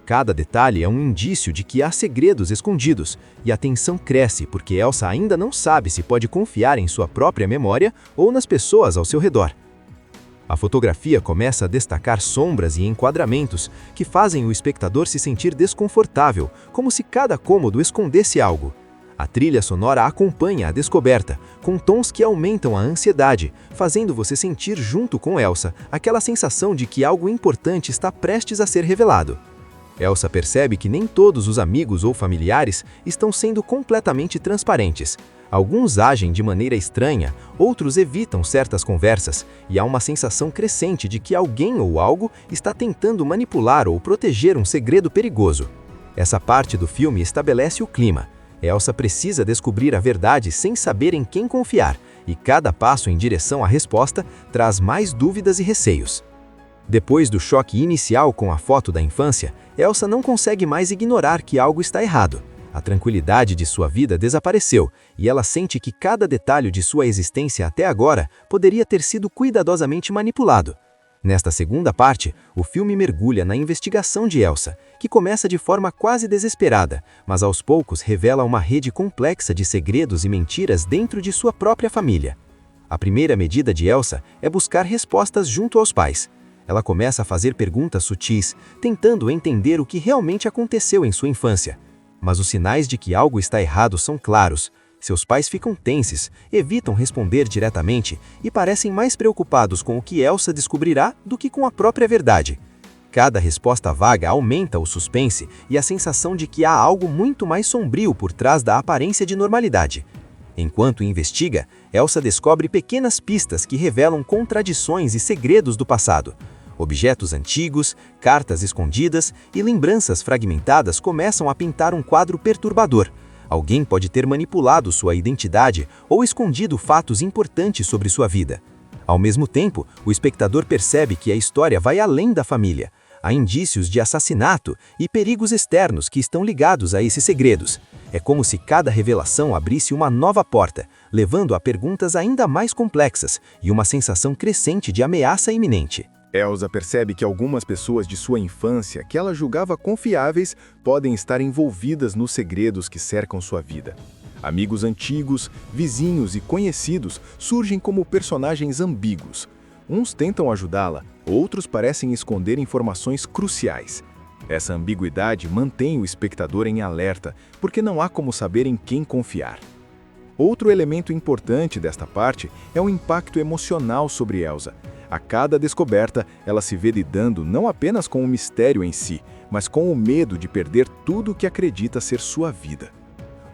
Cada detalhe é um indício de que há segredos escondidos, e a tensão cresce porque Elsa ainda não sabe se pode confiar em sua própria memória ou nas pessoas ao seu redor. A fotografia começa a destacar sombras e enquadramentos que fazem o espectador se sentir desconfortável, como se cada cômodo escondesse algo. A trilha sonora acompanha a descoberta, com tons que aumentam a ansiedade, fazendo você sentir junto com Elsa aquela sensação de que algo importante está prestes a ser revelado. Elsa percebe que nem todos os amigos ou familiares estão sendo completamente transparentes. Alguns agem de maneira estranha, outros evitam certas conversas, e há uma sensação crescente de que alguém ou algo está tentando manipular ou proteger um segredo perigoso. Essa parte do filme estabelece o clima. Elsa precisa descobrir a verdade sem saber em quem confiar, e cada passo em direção à resposta traz mais dúvidas e receios. Depois do choque inicial com a foto da infância, Elsa não consegue mais ignorar que algo está errado. A tranquilidade de sua vida desapareceu e ela sente que cada detalhe de sua existência até agora poderia ter sido cuidadosamente manipulado. Nesta segunda parte, o filme mergulha na investigação de Elsa, que começa de forma quase desesperada, mas aos poucos revela uma rede complexa de segredos e mentiras dentro de sua própria família. A primeira medida de Elsa é buscar respostas junto aos pais. Ela começa a fazer perguntas sutis, tentando entender o que realmente aconteceu em sua infância. Mas os sinais de que algo está errado são claros. Seus pais ficam tensos, evitam responder diretamente e parecem mais preocupados com o que Elsa descobrirá do que com a própria verdade. Cada resposta vaga aumenta o suspense e a sensação de que há algo muito mais sombrio por trás da aparência de normalidade. Enquanto investiga, Elsa descobre pequenas pistas que revelam contradições e segredos do passado. Objetos antigos, cartas escondidas e lembranças fragmentadas começam a pintar um quadro perturbador. Alguém pode ter manipulado sua identidade ou escondido fatos importantes sobre sua vida. Ao mesmo tempo, o espectador percebe que a história vai além da família. Há indícios de assassinato e perigos externos que estão ligados a esses segredos. É como se cada revelação abrisse uma nova porta, levando a perguntas ainda mais complexas e uma sensação crescente de ameaça iminente. Elsa percebe que algumas pessoas de sua infância, que ela julgava confiáveis, podem estar envolvidas nos segredos que cercam sua vida. Amigos antigos, vizinhos e conhecidos surgem como personagens ambíguos. Uns tentam ajudá-la, outros parecem esconder informações cruciais. Essa ambiguidade mantém o espectador em alerta, porque não há como saber em quem confiar. Outro elemento importante desta parte é o impacto emocional sobre Elsa. A cada descoberta, ela se vê lidando não apenas com o mistério em si, mas com o medo de perder tudo o que acredita ser sua vida.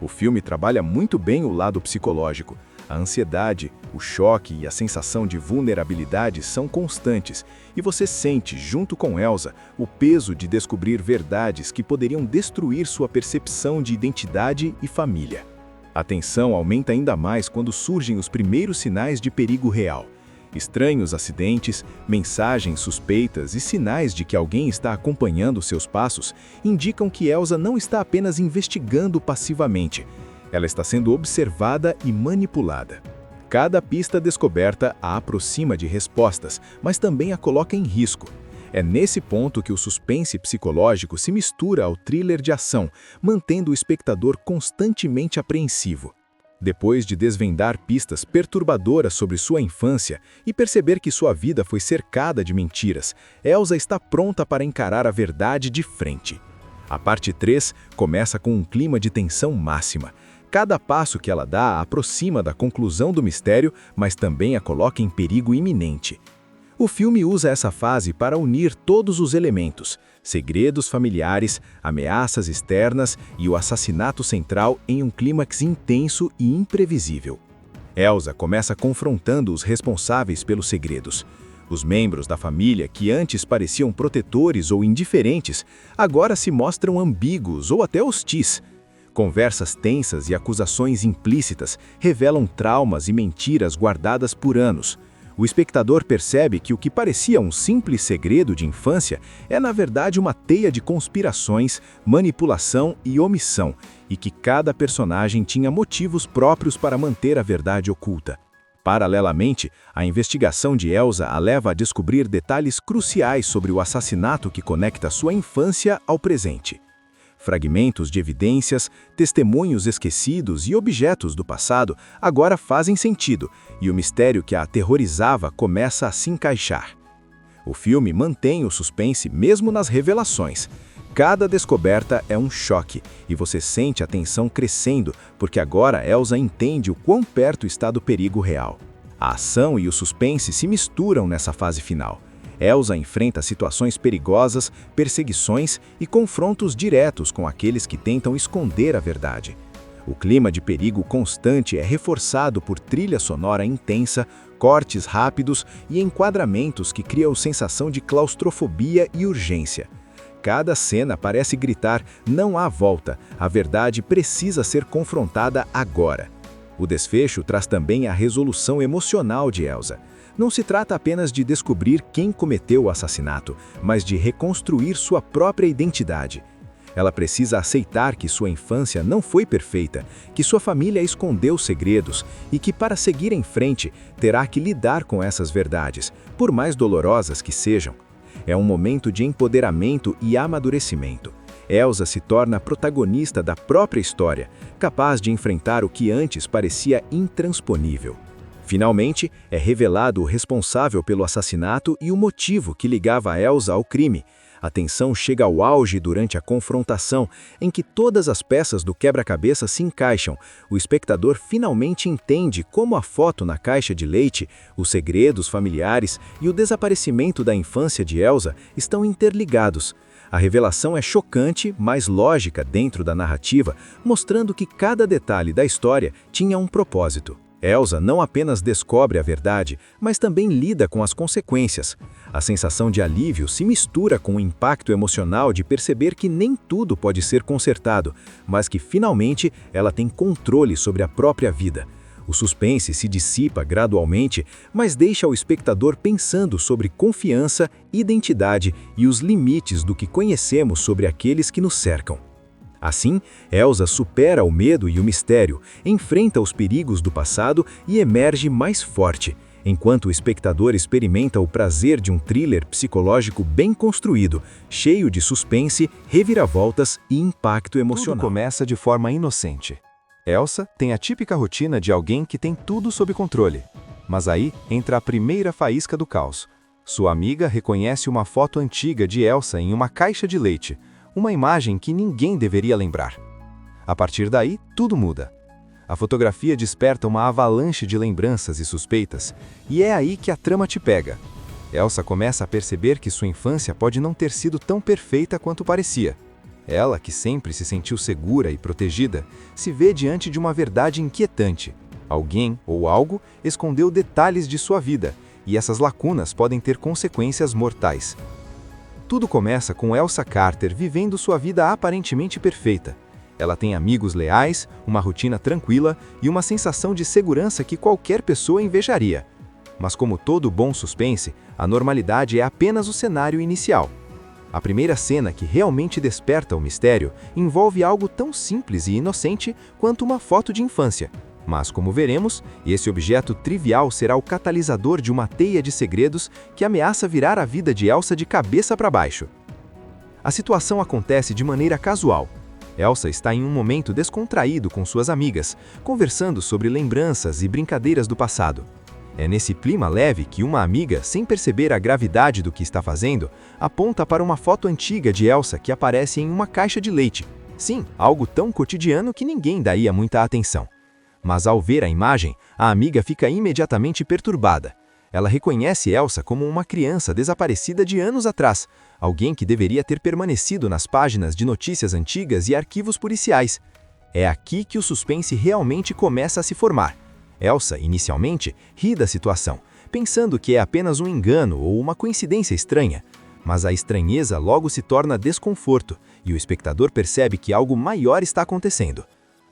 O filme trabalha muito bem o lado psicológico. A ansiedade, o choque e a sensação de vulnerabilidade são constantes, e você sente, junto com Elsa, o peso de descobrir verdades que poderiam destruir sua percepção de identidade e família. A tensão aumenta ainda mais quando surgem os primeiros sinais de perigo real. Estranhos acidentes, mensagens suspeitas e sinais de que alguém está acompanhando seus passos indicam que Elsa não está apenas investigando passivamente. Ela está sendo observada e manipulada. Cada pista descoberta a aproxima de respostas, mas também a coloca em risco. É nesse ponto que o suspense psicológico se mistura ao thriller de ação, mantendo o espectador constantemente apreensivo. Depois de desvendar pistas perturbadoras sobre sua infância e perceber que sua vida foi cercada de mentiras, Elsa está pronta para encarar a verdade de frente. A parte 3 começa com um clima de tensão máxima. Cada passo que ela dá a aproxima da conclusão do mistério, mas também a coloca em perigo iminente. O filme usa essa fase para unir todos os elementos, segredos familiares, ameaças externas e o assassinato central em um clímax intenso e imprevisível. Elsa começa confrontando os responsáveis pelos segredos. Os membros da família, que antes pareciam protetores ou indiferentes, agora se mostram ambíguos ou até hostis. Conversas tensas e acusações implícitas revelam traumas e mentiras guardadas por anos. O espectador percebe que o que parecia um simples segredo de infância é, na verdade, uma teia de conspirações, manipulação e omissão, e que cada personagem tinha motivos próprios para manter a verdade oculta. Paralelamente, a investigação de Elsa a leva a descobrir detalhes cruciais sobre o assassinato que conecta sua infância ao presente. Fragmentos de evidências, testemunhos esquecidos e objetos do passado agora fazem sentido, e o mistério que a aterrorizava começa a se encaixar. O filme mantém o suspense mesmo nas revelações. Cada descoberta é um choque, e você sente a tensão crescendo, porque agora Elsa entende o quão perto está do perigo real. A ação e o suspense se misturam nessa fase final. Elsa enfrenta situações perigosas, perseguições e confrontos diretos com aqueles que tentam esconder a verdade. O clima de perigo constante é reforçado por trilha sonora intensa, cortes rápidos e enquadramentos que criam sensação de claustrofobia e urgência. Cada cena parece gritar: não há volta, a verdade precisa ser confrontada agora. O desfecho traz também a resolução emocional de Elsa. Não se trata apenas de descobrir quem cometeu o assassinato, mas de reconstruir sua própria identidade. Ela precisa aceitar que sua infância não foi perfeita, que sua família escondeu segredos e que, para seguir em frente, terá que lidar com essas verdades, por mais dolorosas que sejam. É um momento de empoderamento e amadurecimento. Elsa se torna protagonista da própria história, capaz de enfrentar o que antes parecia intransponível. Finalmente, é revelado o responsável pelo assassinato e o motivo que ligava Elsa ao crime. A tensão chega ao auge durante a confrontação, em que todas as peças do quebra-cabeça se encaixam. O espectador finalmente entende como a foto na caixa de leite, os segredos familiares e o desaparecimento da infância de Elsa estão interligados. A revelação é chocante, mas lógica dentro da narrativa, mostrando que cada detalhe da história tinha um propósito. Elsa não apenas descobre a verdade, mas também lida com as consequências. A sensação de alívio se mistura com o impacto emocional de perceber que nem tudo pode ser consertado, mas que finalmente ela tem controle sobre a própria vida. O suspense se dissipa gradualmente, mas deixa o espectador pensando sobre confiança, identidade e os limites do que conhecemos sobre aqueles que nos cercam. Assim, Elsa supera o medo e o mistério, enfrenta os perigos do passado e emerge mais forte, enquanto o espectador experimenta o prazer de um thriller psicológico bem construído, cheio de suspense, reviravoltas e impacto emocional. Tudo começa de forma inocente. Elsa tem a típica rotina de alguém que tem tudo sob controle. Mas aí entra a primeira faísca do caos. Sua amiga reconhece uma foto antiga de Elsa em uma caixa de leite, uma imagem que ninguém deveria lembrar. A partir daí, tudo muda. A fotografia desperta uma avalanche de lembranças e suspeitas, e é aí que a trama te pega. Elsa começa a perceber que sua infância pode não ter sido tão perfeita quanto parecia. Ela, que sempre se sentiu segura e protegida, se vê diante de uma verdade inquietante. Alguém ou algo escondeu detalhes de sua vida, e essas lacunas podem ter consequências mortais. Tudo começa com Elsa Carter vivendo sua vida aparentemente perfeita. Ela tem amigos leais, uma rotina tranquila e uma sensação de segurança que qualquer pessoa invejaria. Mas como todo bom suspense, a normalidade é apenas o cenário inicial. A primeira cena que realmente desperta o mistério envolve algo tão simples e inocente quanto uma foto de infância. Mas, como veremos, esse objeto trivial será o catalisador de uma teia de segredos que ameaça virar a vida de Elsa de cabeça para baixo. A situação acontece de maneira casual. Elsa está em um momento descontraído com suas amigas, conversando sobre lembranças e brincadeiras do passado. É nesse clima leve que uma amiga, sem perceber a gravidade do que está fazendo, aponta para uma foto antiga de Elsa que aparece em uma caixa de leite. Sim, algo tão cotidiano que ninguém daria muita atenção. Mas ao ver a imagem, a amiga fica imediatamente perturbada. Ela reconhece Elsa como uma criança desaparecida de anos atrás, alguém que deveria ter permanecido nas páginas de notícias antigas e arquivos policiais. É aqui que o suspense realmente começa a se formar. Elsa, inicialmente, ri da situação, pensando que é apenas um engano ou uma coincidência estranha. Mas a estranheza logo se torna desconforto, e o espectador percebe que algo maior está acontecendo.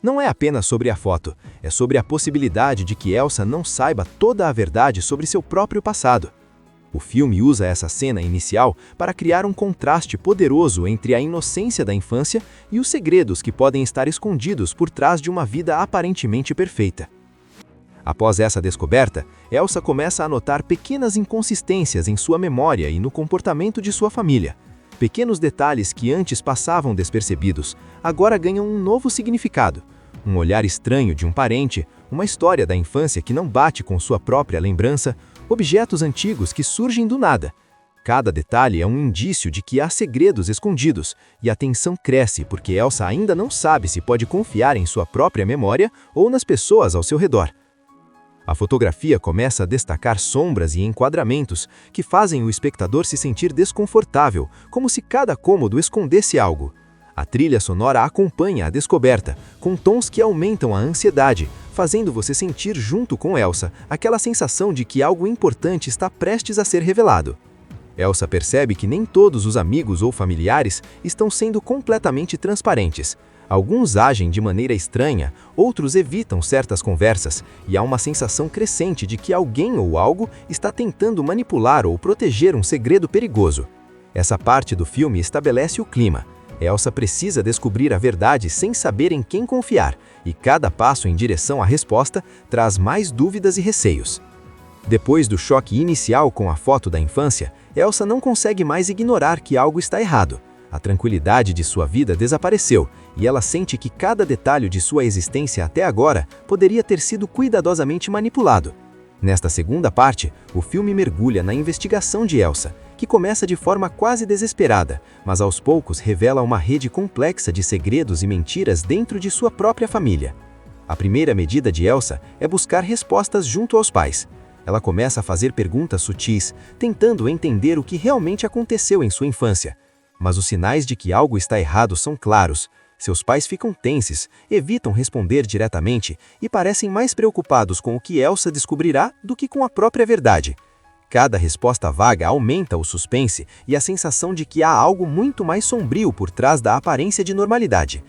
Não é apenas sobre a foto, é sobre a possibilidade de que Elsa não saiba toda a verdade sobre seu próprio passado. O filme usa essa cena inicial para criar um contraste poderoso entre a inocência da infância e os segredos que podem estar escondidos por trás de uma vida aparentemente perfeita. Após essa descoberta, Elsa começa a notar pequenas inconsistências em sua memória e no comportamento de sua família. Pequenos detalhes que antes passavam despercebidos, agora ganham um novo significado. Um olhar estranho de um parente, uma história da infância que não bate com sua própria lembrança, objetos antigos que surgem do nada. Cada detalhe é um indício de que há segredos escondidos, e a tensão cresce porque Elsa ainda não sabe se pode confiar em sua própria memória ou nas pessoas ao seu redor. A fotografia começa a destacar sombras e enquadramentos que fazem o espectador se sentir desconfortável, como se cada cômodo escondesse algo. A trilha sonora acompanha a descoberta, com tons que aumentam a ansiedade, fazendo você sentir junto com Elsa aquela sensação de que algo importante está prestes a ser revelado. Elsa percebe que nem todos os amigos ou familiares estão sendo completamente transparentes. Alguns agem de maneira estranha, outros evitam certas conversas, e há uma sensação crescente de que alguém ou algo está tentando manipular ou proteger um segredo perigoso. Essa parte do filme estabelece o clima. Elsa precisa descobrir a verdade sem saber em quem confiar, e cada passo em direção à resposta traz mais dúvidas e receios. Depois do choque inicial com a foto da infância, Elsa não consegue mais ignorar que algo está errado. A tranquilidade de sua vida desapareceu, e ela sente que cada detalhe de sua existência até agora poderia ter sido cuidadosamente manipulado. Nesta segunda parte, o filme mergulha na investigação de Elsa, que começa de forma quase desesperada, mas aos poucos revela uma rede complexa de segredos e mentiras dentro de sua própria família. A primeira medida de Elsa é buscar respostas junto aos pais. Ela começa a fazer perguntas sutis, tentando entender o que realmente aconteceu em sua infância. Mas os sinais de que algo está errado são claros. Seus pais ficam tensos, evitam responder diretamente e parecem mais preocupados com o que Elsa descobrirá do que com a própria verdade. Cada resposta vaga aumenta o suspense e a sensação de que há algo muito mais sombrio por trás da aparência de normalidade.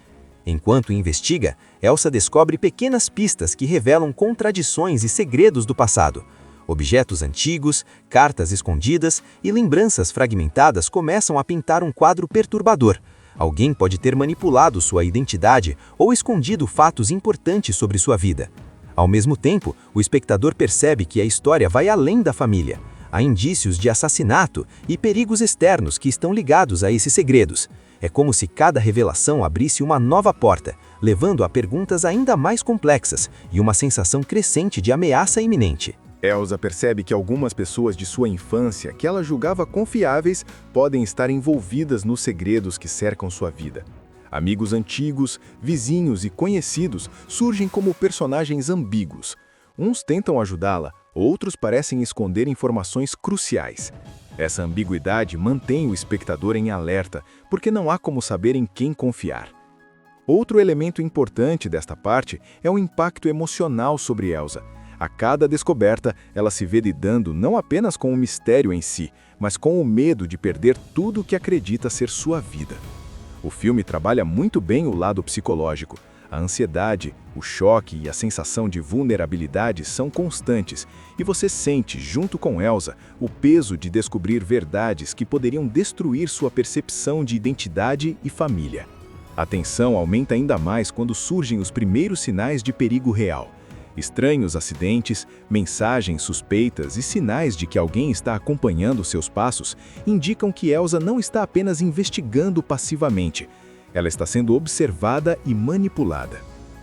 Enquanto investiga, Elsa descobre pequenas pistas que revelam contradições e segredos do passado. Objetos antigos, cartas escondidas e lembranças fragmentadas começam a pintar um quadro perturbador. Alguém pode ter manipulado sua identidade ou escondido fatos importantes sobre sua vida. Ao mesmo tempo, o espectador percebe que a história vai além da família. Há indícios de assassinato e perigos externos que estão ligados a esses segredos. É como se cada revelação abrisse uma nova porta, levando a perguntas ainda mais complexas e uma sensação crescente de ameaça iminente. Elsa percebe que algumas pessoas de sua infância, que ela julgava confiáveis, podem estar envolvidas nos segredos que cercam sua vida. Amigos antigos, vizinhos e conhecidos surgem como personagens ambíguos. Uns tentam ajudá-la, outros parecem esconder informações cruciais. Essa ambiguidade mantém o espectador em alerta, porque não há como saber em quem confiar. Outro elemento importante desta parte é o impacto emocional sobre Elsa. A cada descoberta, ela se vê lidando não apenas com o mistério em si, mas com o medo de perder tudo o que acredita ser sua vida. O filme trabalha muito bem o lado psicológico. A ansiedade, o choque e a sensação de vulnerabilidade são constantes, e você sente, junto com Elsa, o peso de descobrir verdades que poderiam destruir sua percepção de identidade e família. A tensão aumenta ainda mais quando surgem os primeiros sinais de perigo real. Estranhos acidentes, mensagens suspeitas e sinais de que alguém está acompanhando seus passos indicam que Elsa não está apenas investigando passivamente. Ela está sendo observada e manipulada.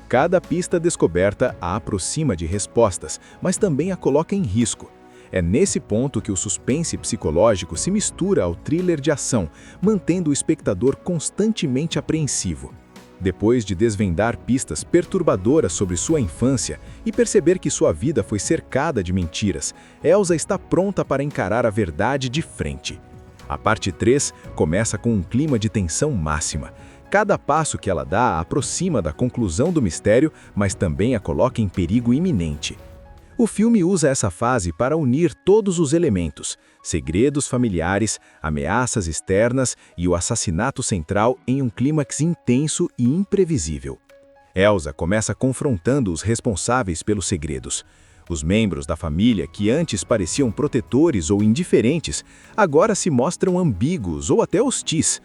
Cada pista descoberta a aproxima de respostas, mas também a coloca em risco. É nesse ponto que o suspense psicológico se mistura ao thriller de ação, mantendo o espectador constantemente apreensivo. Depois de desvendar pistas perturbadoras sobre sua infância e perceber que sua vida foi cercada de mentiras, Elsa está pronta para encarar a verdade de frente. A parte 3 começa com um clima de tensão máxima. Cada passo que ela dá a aproxima da conclusão do mistério, mas também a coloca em perigo iminente. O filme usa essa fase para unir todos os elementos, segredos familiares, ameaças externas e o assassinato central em um clímax intenso e imprevisível. Elsa começa confrontando os responsáveis pelos segredos. Os membros da família, que antes pareciam protetores ou indiferentes, agora se mostram ambíguos ou até hostis.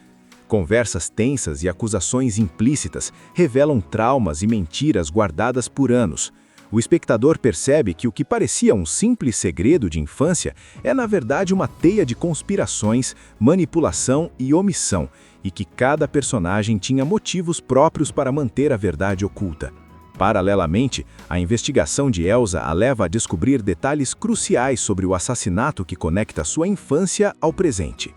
Conversas tensas e acusações implícitas revelam traumas e mentiras guardadas por anos. O espectador percebe que o que parecia um simples segredo de infância é, na verdade, uma teia de conspirações, manipulação e omissão, e que cada personagem tinha motivos próprios para manter a verdade oculta. Paralelamente, a investigação de Elsa a leva a descobrir detalhes cruciais sobre o assassinato que conecta sua infância ao presente.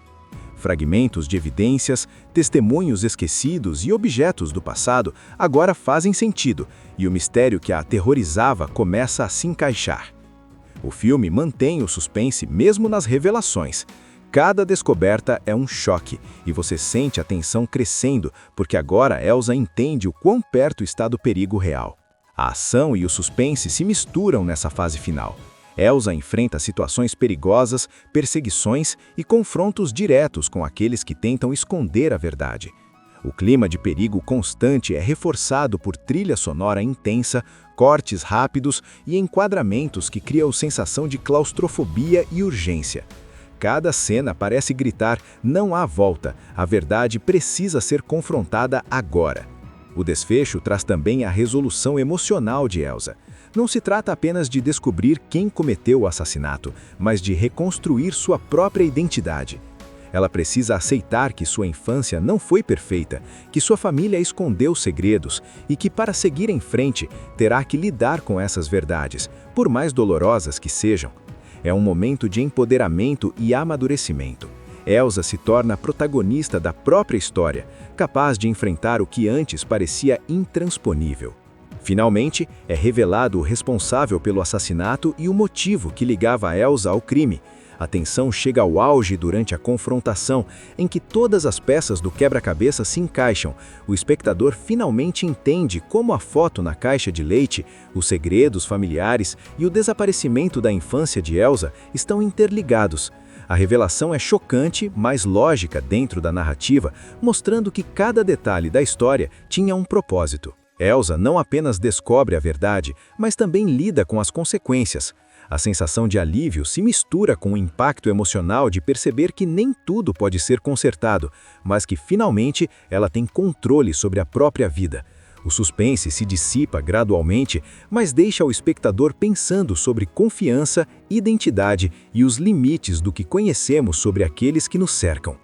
Fragmentos de evidências, testemunhos esquecidos e objetos do passado agora fazem sentido, e o mistério que a aterrorizava começa a se encaixar. O filme mantém o suspense mesmo nas revelações. Cada descoberta é um choque, e você sente a tensão crescendo, porque agora Elsa entende o quão perto está do perigo real. A ação e o suspense se misturam nessa fase final. Elsa enfrenta situações perigosas, perseguições e confrontos diretos com aqueles que tentam esconder a verdade. O clima de perigo constante é reforçado por trilha sonora intensa, cortes rápidos e enquadramentos que criam sensação de claustrofobia e urgência. Cada cena parece gritar: não há volta, a verdade precisa ser confrontada agora. O desfecho traz também a resolução emocional de Elsa. Não se trata apenas de descobrir quem cometeu o assassinato, mas de reconstruir sua própria identidade. Ela precisa aceitar que sua infância não foi perfeita, que sua família escondeu segredos e que, para seguir em frente, terá que lidar com essas verdades, por mais dolorosas que sejam. É um momento de empoderamento e amadurecimento. Elsa se torna protagonista da própria história, capaz de enfrentar o que antes parecia intransponível. Finalmente, é revelado o responsável pelo assassinato e o motivo que ligava Elsa ao crime. A tensão chega ao auge durante a confrontação, em que todas as peças do quebra-cabeça se encaixam. O espectador finalmente entende como a foto na caixa de leite, os segredos familiares e o desaparecimento da infância de Elsa estão interligados. A revelação é chocante, mas lógica dentro da narrativa, mostrando que cada detalhe da história tinha um propósito. Elsa não apenas descobre a verdade, mas também lida com as consequências. A sensação de alívio se mistura com o impacto emocional de perceber que nem tudo pode ser consertado, mas que finalmente ela tem controle sobre a própria vida. O suspense se dissipa gradualmente, mas deixa o espectador pensando sobre confiança, identidade e os limites do que conhecemos sobre aqueles que nos cercam.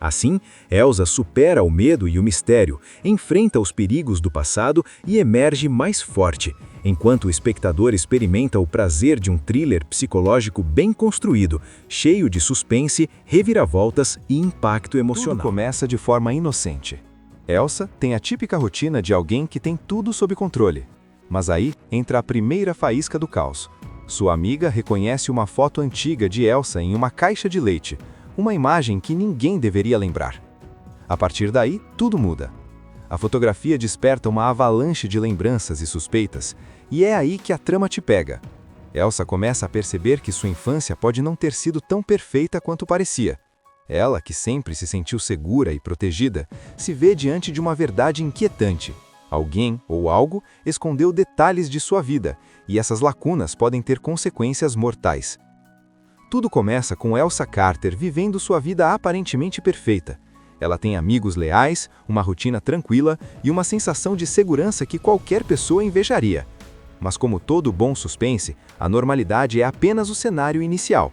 Assim, Elsa supera o medo e o mistério, enfrenta os perigos do passado e emerge mais forte, enquanto o espectador experimenta o prazer de um thriller psicológico bem construído, cheio de suspense, reviravoltas e impacto emocional. Tudo começa de forma inocente. Elsa tem a típica rotina de alguém que tem tudo sob controle. Mas aí entra a primeira faísca do caos. Sua amiga reconhece uma foto antiga de Elsa em uma caixa de leite, uma imagem que ninguém deveria lembrar. A partir daí, tudo muda. A fotografia desperta uma avalanche de lembranças e suspeitas, e é aí que a trama te pega. Elsa começa a perceber que sua infância pode não ter sido tão perfeita quanto parecia. Ela, que sempre se sentiu segura e protegida, se vê diante de uma verdade inquietante. Alguém ou algo escondeu detalhes de sua vida, e essas lacunas podem ter consequências mortais. Tudo começa com Elsa Carter vivendo sua vida aparentemente perfeita. Ela tem amigos leais, uma rotina tranquila e uma sensação de segurança que qualquer pessoa invejaria. Mas como todo bom suspense, a normalidade é apenas o cenário inicial.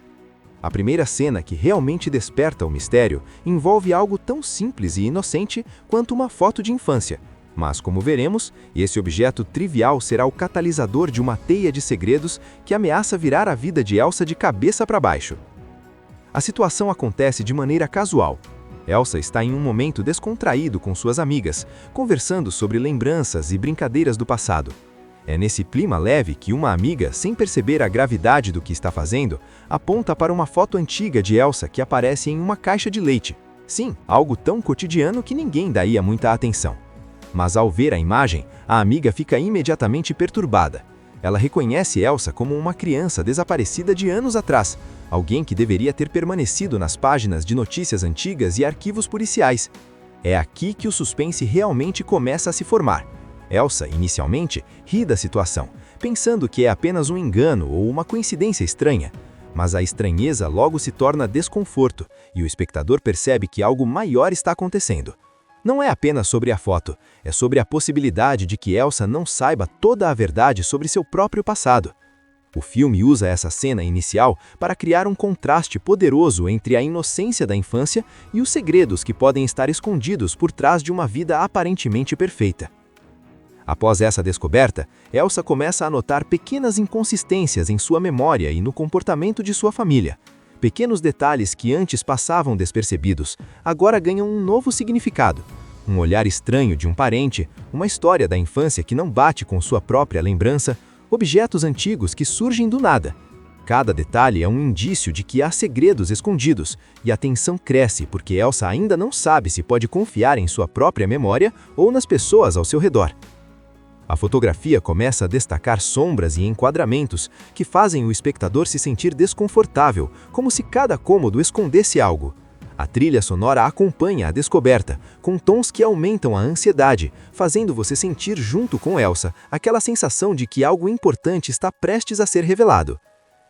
A primeira cena que realmente desperta o mistério envolve algo tão simples e inocente quanto uma foto de infância. Mas, como veremos, esse objeto trivial será o catalisador de uma teia de segredos que ameaça virar a vida de Elsa de cabeça para baixo. A situação acontece de maneira casual. Elsa está em um momento descontraído com suas amigas, conversando sobre lembranças e brincadeiras do passado. É nesse clima leve que uma amiga, sem perceber a gravidade do que está fazendo, aponta para uma foto antiga de Elsa que aparece em uma caixa de leite. Sim, algo tão cotidiano que ninguém daria muita atenção. Mas ao ver a imagem, a amiga fica imediatamente perturbada. Ela reconhece Elsa como uma criança desaparecida de anos atrás, alguém que deveria ter permanecido nas páginas de notícias antigas e arquivos policiais. É aqui que o suspense realmente começa a se formar. Elsa, inicialmente, ri da situação, pensando que é apenas um engano ou uma coincidência estranha. Mas a estranheza logo se torna desconforto, e o espectador percebe que algo maior está acontecendo. Não é apenas sobre a foto, é sobre a possibilidade de que Elsa não saiba toda a verdade sobre seu próprio passado. O filme usa essa cena inicial para criar um contraste poderoso entre a inocência da infância e os segredos que podem estar escondidos por trás de uma vida aparentemente perfeita. Após essa descoberta, Elsa começa a notar pequenas inconsistências em sua memória e no comportamento de sua família. Pequenos detalhes que antes passavam despercebidos, agora ganham um novo significado. Um olhar estranho de um parente, uma história da infância que não bate com sua própria lembrança, objetos antigos que surgem do nada. Cada detalhe é um indício de que há segredos escondidos, e a tensão cresce porque Elsa ainda não sabe se pode confiar em sua própria memória ou nas pessoas ao seu redor. A fotografia começa a destacar sombras e enquadramentos que fazem o espectador se sentir desconfortável, como se cada cômodo escondesse algo. A trilha sonora acompanha a descoberta, com tons que aumentam a ansiedade, fazendo você sentir junto com Elsa aquela sensação de que algo importante está prestes a ser revelado.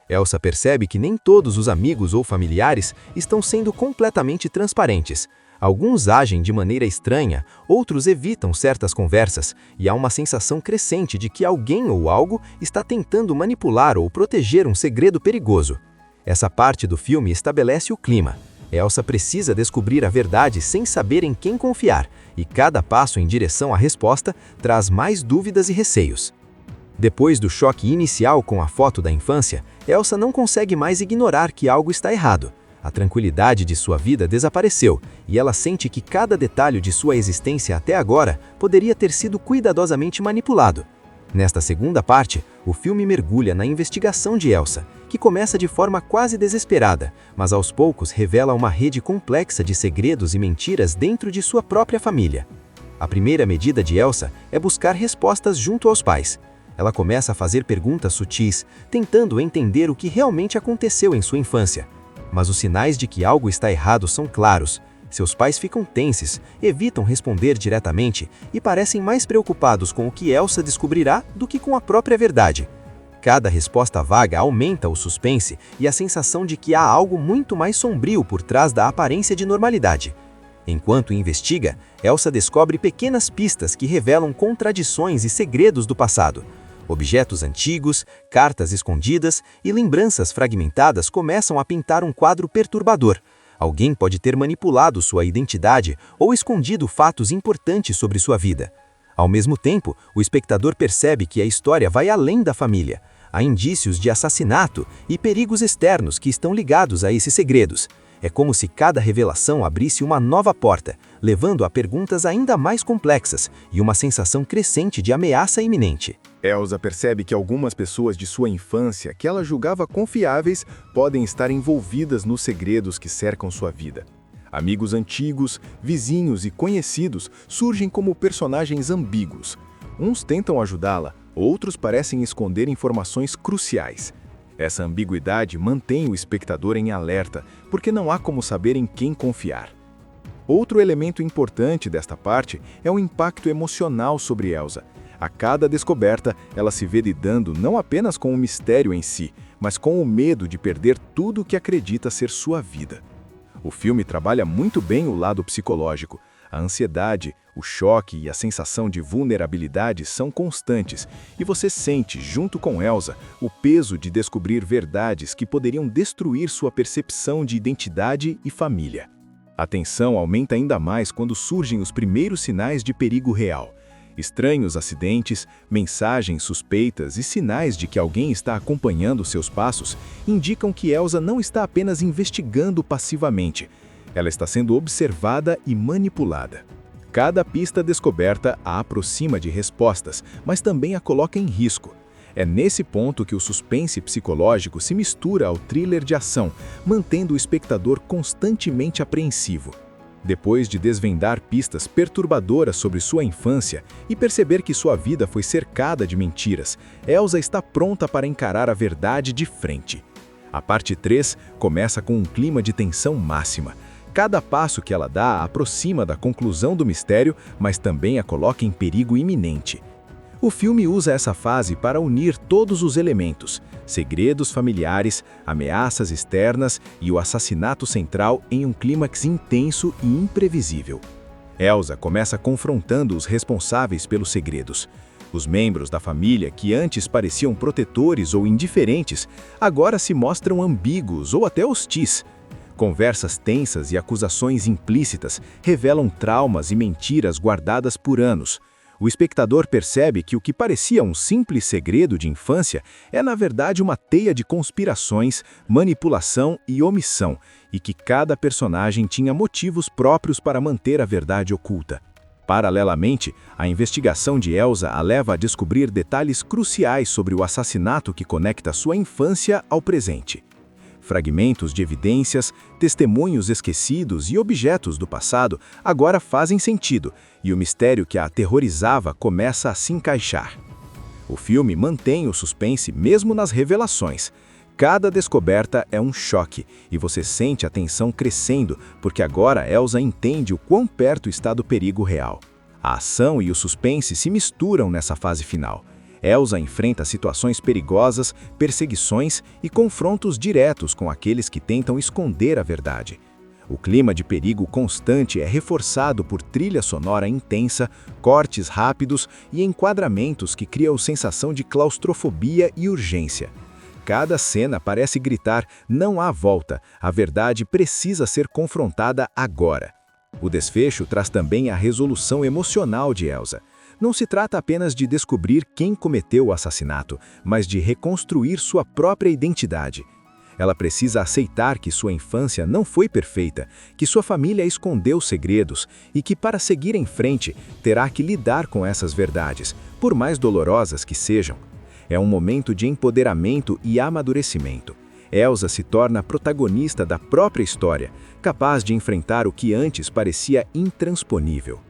Elsa percebe que nem todos os amigos ou familiares estão sendo completamente transparentes. Alguns agem de maneira estranha, outros evitam certas conversas, e há uma sensação crescente de que alguém ou algo está tentando manipular ou proteger um segredo perigoso. Essa parte do filme estabelece o clima. Elsa precisa descobrir a verdade sem saber em quem confiar, e cada passo em direção à resposta traz mais dúvidas e receios. Depois do choque inicial com a foto da infância, Elsa não consegue mais ignorar que algo está errado. A tranquilidade de sua vida desapareceu, e ela sente que cada detalhe de sua existência até agora poderia ter sido cuidadosamente manipulado. Nesta segunda parte, o filme mergulha na investigação de Elsa, que começa de forma quase desesperada, mas aos poucos revela uma rede complexa de segredos e mentiras dentro de sua própria família. A primeira medida de Elsa é buscar respostas junto aos pais. Ela começa a fazer perguntas sutis, tentando entender o que realmente aconteceu em sua infância. Mas os sinais de que algo está errado são claros. Seus pais ficam tensos, evitam responder diretamente e parecem mais preocupados com o que Elsa descobrirá do que com a própria verdade. Cada resposta vaga aumenta o suspense e a sensação de que há algo muito mais sombrio por trás da aparência de normalidade. Enquanto investiga, Elsa descobre pequenas pistas que revelam contradições e segredos do passado. Objetos antigos, cartas escondidas e lembranças fragmentadas começam a pintar um quadro perturbador. Alguém pode ter manipulado sua identidade ou escondido fatos importantes sobre sua vida. Ao mesmo tempo, o espectador percebe que a história vai além da família. Há indícios de assassinato e perigos externos que estão ligados a esses segredos. É como se cada revelação abrisse uma nova porta, levando a perguntas ainda mais complexas e uma sensação crescente de ameaça iminente. Elsa percebe que algumas pessoas de sua infância, que ela julgava confiáveis, podem estar envolvidas nos segredos que cercam sua vida. Amigos antigos, vizinhos e conhecidos surgem como personagens ambíguos. Uns tentam ajudá-la, outros parecem esconder informações cruciais. Essa ambiguidade mantém o espectador em alerta, porque não há como saber em quem confiar. Outro elemento importante desta parte é o impacto emocional sobre Elsa. A cada descoberta, ela se vê lidando não apenas com o mistério em si, mas com o medo de perder tudo o que acredita ser sua vida. O filme trabalha muito bem o lado psicológico. A ansiedade, o choque e a sensação de vulnerabilidade são constantes, e você sente, junto com Elsa, o peso de descobrir verdades que poderiam destruir sua percepção de identidade e família. A tensão aumenta ainda mais quando surgem os primeiros sinais de perigo real. Estranhos acidentes, mensagens suspeitas e sinais de que alguém está acompanhando seus passos indicam que Elsa não está apenas investigando passivamente. Ela está sendo observada e manipulada. Cada pista descoberta a aproxima de respostas, mas também a coloca em risco. É nesse ponto que o suspense psicológico se mistura ao thriller de ação, mantendo o espectador constantemente apreensivo. Depois de desvendar pistas perturbadoras sobre sua infância e perceber que sua vida foi cercada de mentiras, Elsa está pronta para encarar a verdade de frente. A parte 3 começa com um clima de tensão máxima. Cada passo que ela dá a aproxima da conclusão do mistério, mas também a coloca em perigo iminente. O filme usa essa fase para unir todos os elementos, segredos familiares, ameaças externas e o assassinato central em um clímax intenso e imprevisível. Elsa começa confrontando os responsáveis pelos segredos. Os membros da família, que antes pareciam protetores ou indiferentes, agora se mostram ambíguos ou até hostis. Conversas tensas e acusações implícitas revelam traumas e mentiras guardadas por anos. O espectador percebe que o que parecia um simples segredo de infância é, na verdade, uma teia de conspirações, manipulação e omissão, e que cada personagem tinha motivos próprios para manter a verdade oculta. Paralelamente, a investigação de Elsa a leva a descobrir detalhes cruciais sobre o assassinato que conecta sua infância ao presente. Fragmentos de evidências, testemunhos esquecidos e objetos do passado agora fazem sentido, e o mistério que a aterrorizava começa a se encaixar. O filme mantém o suspense mesmo nas revelações. Cada descoberta é um choque, e você sente a tensão crescendo, porque agora Elsa entende o quão perto está do perigo real. A ação e o suspense se misturam nessa fase final. Elsa enfrenta situações perigosas, perseguições e confrontos diretos com aqueles que tentam esconder a verdade. O clima de perigo constante é reforçado por trilha sonora intensa, cortes rápidos e enquadramentos que criam sensação de claustrofobia e urgência. Cada cena parece gritar: não há volta, a verdade precisa ser confrontada agora. O desfecho traz também a resolução emocional de Elsa. Não se trata apenas de descobrir quem cometeu o assassinato, mas de reconstruir sua própria identidade. Ela precisa aceitar que sua infância não foi perfeita, que sua família escondeu segredos e que, para seguir em frente, terá que lidar com essas verdades, por mais dolorosas que sejam. É um momento de empoderamento e amadurecimento. Elsa se torna protagonista da própria história, capaz de enfrentar o que antes parecia intransponível.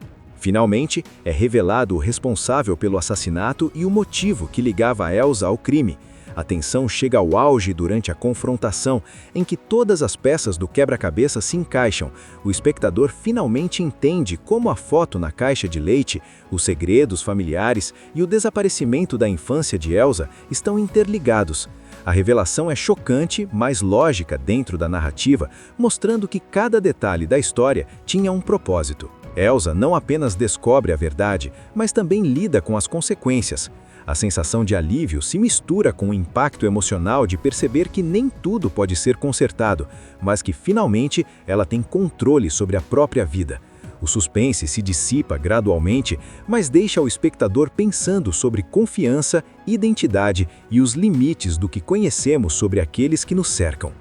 Finalmente, é revelado o responsável pelo assassinato e o motivo que ligava Elsa ao crime. A tensão chega ao auge durante a confrontação, em que todas as peças do quebra-cabeça se encaixam. O espectador finalmente entende como a foto na caixa de leite, os segredos familiares e o desaparecimento da infância de Elsa estão interligados. A revelação é chocante, mas lógica dentro da narrativa, mostrando que cada detalhe da história tinha um propósito. Elsa não apenas descobre a verdade, mas também lida com as consequências. A sensação de alívio se mistura com o impacto emocional de perceber que nem tudo pode ser consertado, mas que finalmente ela tem controle sobre a própria vida. O suspense se dissipa gradualmente, mas deixa o espectador pensando sobre confiança, identidade e os limites do que conhecemos sobre aqueles que nos cercam.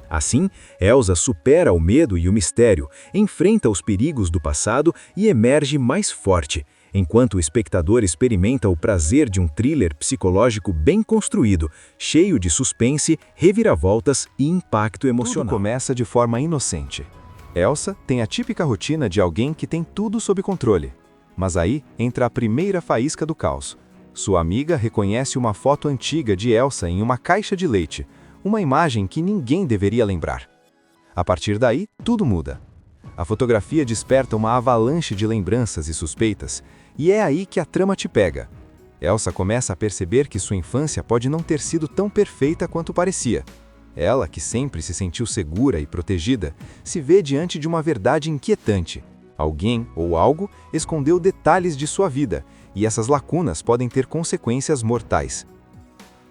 Assim, Elsa supera o medo e o mistério, enfrenta os perigos do passado e emerge mais forte, enquanto o espectador experimenta o prazer de um thriller psicológico bem construído, cheio de suspense, reviravoltas e impacto emocional. Tudo começa de forma inocente. Elsa tem a típica rotina de alguém que tem tudo sob controle. Mas aí entra a primeira faísca do caos. Sua amiga reconhece uma foto antiga de Elsa em uma caixa de leite, uma imagem que ninguém deveria lembrar. A partir daí, tudo muda. A fotografia desperta uma avalanche de lembranças e suspeitas, e é aí que a trama te pega. Elsa começa a perceber que sua infância pode não ter sido tão perfeita quanto parecia. Ela, que sempre se sentiu segura e protegida, se vê diante de uma verdade inquietante. Alguém ou algo escondeu detalhes de sua vida, e essas lacunas podem ter consequências mortais.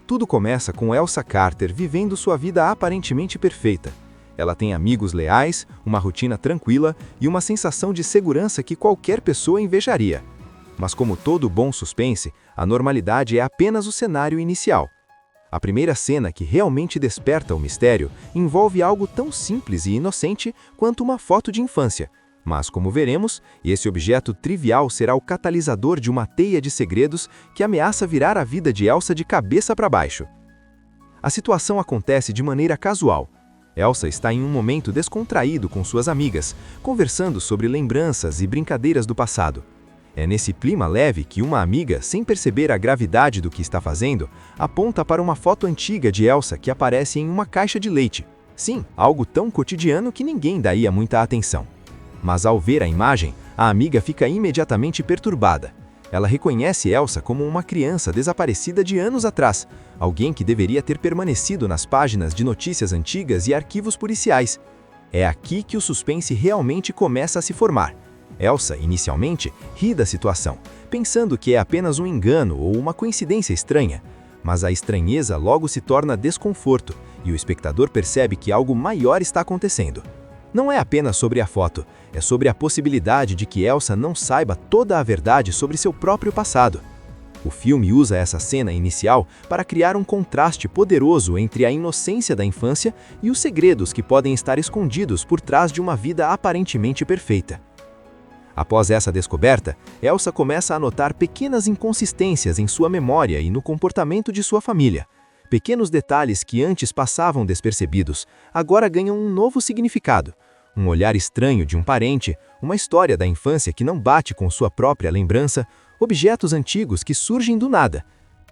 Tudo começa com Elsa Carter vivendo sua vida aparentemente perfeita. Ela tem amigos leais, uma rotina tranquila e uma sensação de segurança que qualquer pessoa invejaria. Mas como todo bom suspense, a normalidade é apenas o cenário inicial. A primeira cena que realmente desperta o mistério envolve algo tão simples e inocente quanto uma foto de infância. Mas, como veremos, esse objeto trivial será o catalisador de uma teia de segredos que ameaça virar a vida de Elsa de cabeça para baixo. A situação acontece de maneira casual. Elsa está em um momento descontraído com suas amigas, conversando sobre lembranças e brincadeiras do passado. É nesse clima leve que uma amiga, sem perceber a gravidade do que está fazendo, aponta para uma foto antiga de Elsa que aparece em uma caixa de leite. Sim, algo tão cotidiano que ninguém daria muita atenção. Mas ao ver a imagem, a amiga fica imediatamente perturbada. Ela reconhece Elsa como uma criança desaparecida de anos atrás, alguém que deveria ter permanecido nas páginas de notícias antigas e arquivos policiais. É aqui que o suspense realmente começa a se formar. Elsa, inicialmente, ri da situação, pensando que é apenas um engano ou uma coincidência estranha. Mas a estranheza logo se torna desconforto, e o espectador percebe que algo maior está acontecendo. Não é apenas sobre a foto, é sobre a possibilidade de que Elsa não saiba toda a verdade sobre seu próprio passado. O filme usa essa cena inicial para criar um contraste poderoso entre a inocência da infância e os segredos que podem estar escondidos por trás de uma vida aparentemente perfeita. Após essa descoberta, Elsa começa a notar pequenas inconsistências em sua memória e no comportamento de sua família. Pequenos detalhes que antes passavam despercebidos, agora ganham um novo significado. Um olhar estranho de um parente, uma história da infância que não bate com sua própria lembrança, objetos antigos que surgem do nada.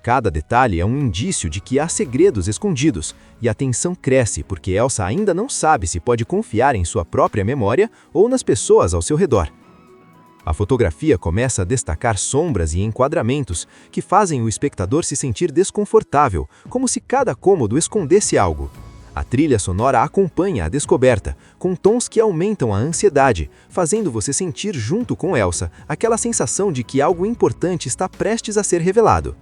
Cada detalhe é um indício de que há segredos escondidos, e a tensão cresce porque Elsa ainda não sabe se pode confiar em sua própria memória ou nas pessoas ao seu redor. A fotografia começa a destacar sombras e enquadramentos que fazem o espectador se sentir desconfortável, como se cada cômodo escondesse algo. A trilha sonora acompanha a descoberta, com tons que aumentam a ansiedade, fazendo você sentir junto com Elsa aquela sensação de que algo importante está prestes a ser revelado.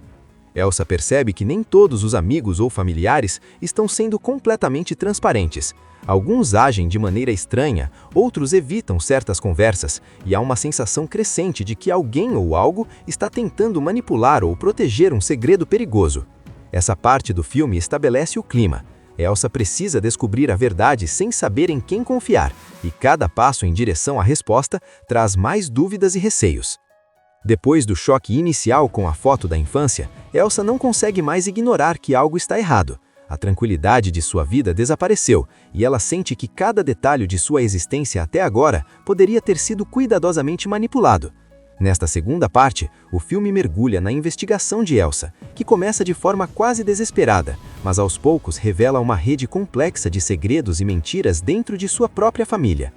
Elsa percebe que nem todos os amigos ou familiares estão sendo completamente transparentes. Alguns agem de maneira estranha, outros evitam certas conversas, e há uma sensação crescente de que alguém ou algo está tentando manipular ou proteger um segredo perigoso. Essa parte do filme estabelece o clima. Elsa precisa descobrir a verdade sem saber em quem confiar, e cada passo em direção à resposta traz mais dúvidas e receios. Depois do choque inicial com a foto da infância, Elsa não consegue mais ignorar que algo está errado. A tranquilidade de sua vida desapareceu, e ela sente que cada detalhe de sua existência até agora poderia ter sido cuidadosamente manipulado. Nesta segunda parte, o filme mergulha na investigação de Elsa, que começa de forma quase desesperada, mas aos poucos revela uma rede complexa de segredos e mentiras dentro de sua própria família.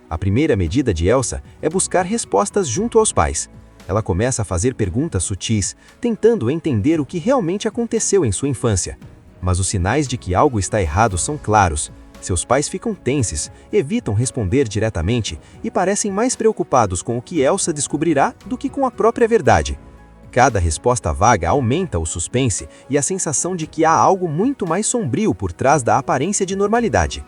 A primeira medida de Elsa é buscar respostas junto aos pais. Ela começa a fazer perguntas sutis, tentando entender o que realmente aconteceu em sua infância. Mas os sinais de que algo está errado são claros. Seus pais ficam tensos, evitam responder diretamente e parecem mais preocupados com o que Elsa descobrirá do que com a própria verdade. Cada resposta vaga aumenta o suspense e a sensação de que há algo muito mais sombrio por trás da aparência de normalidade.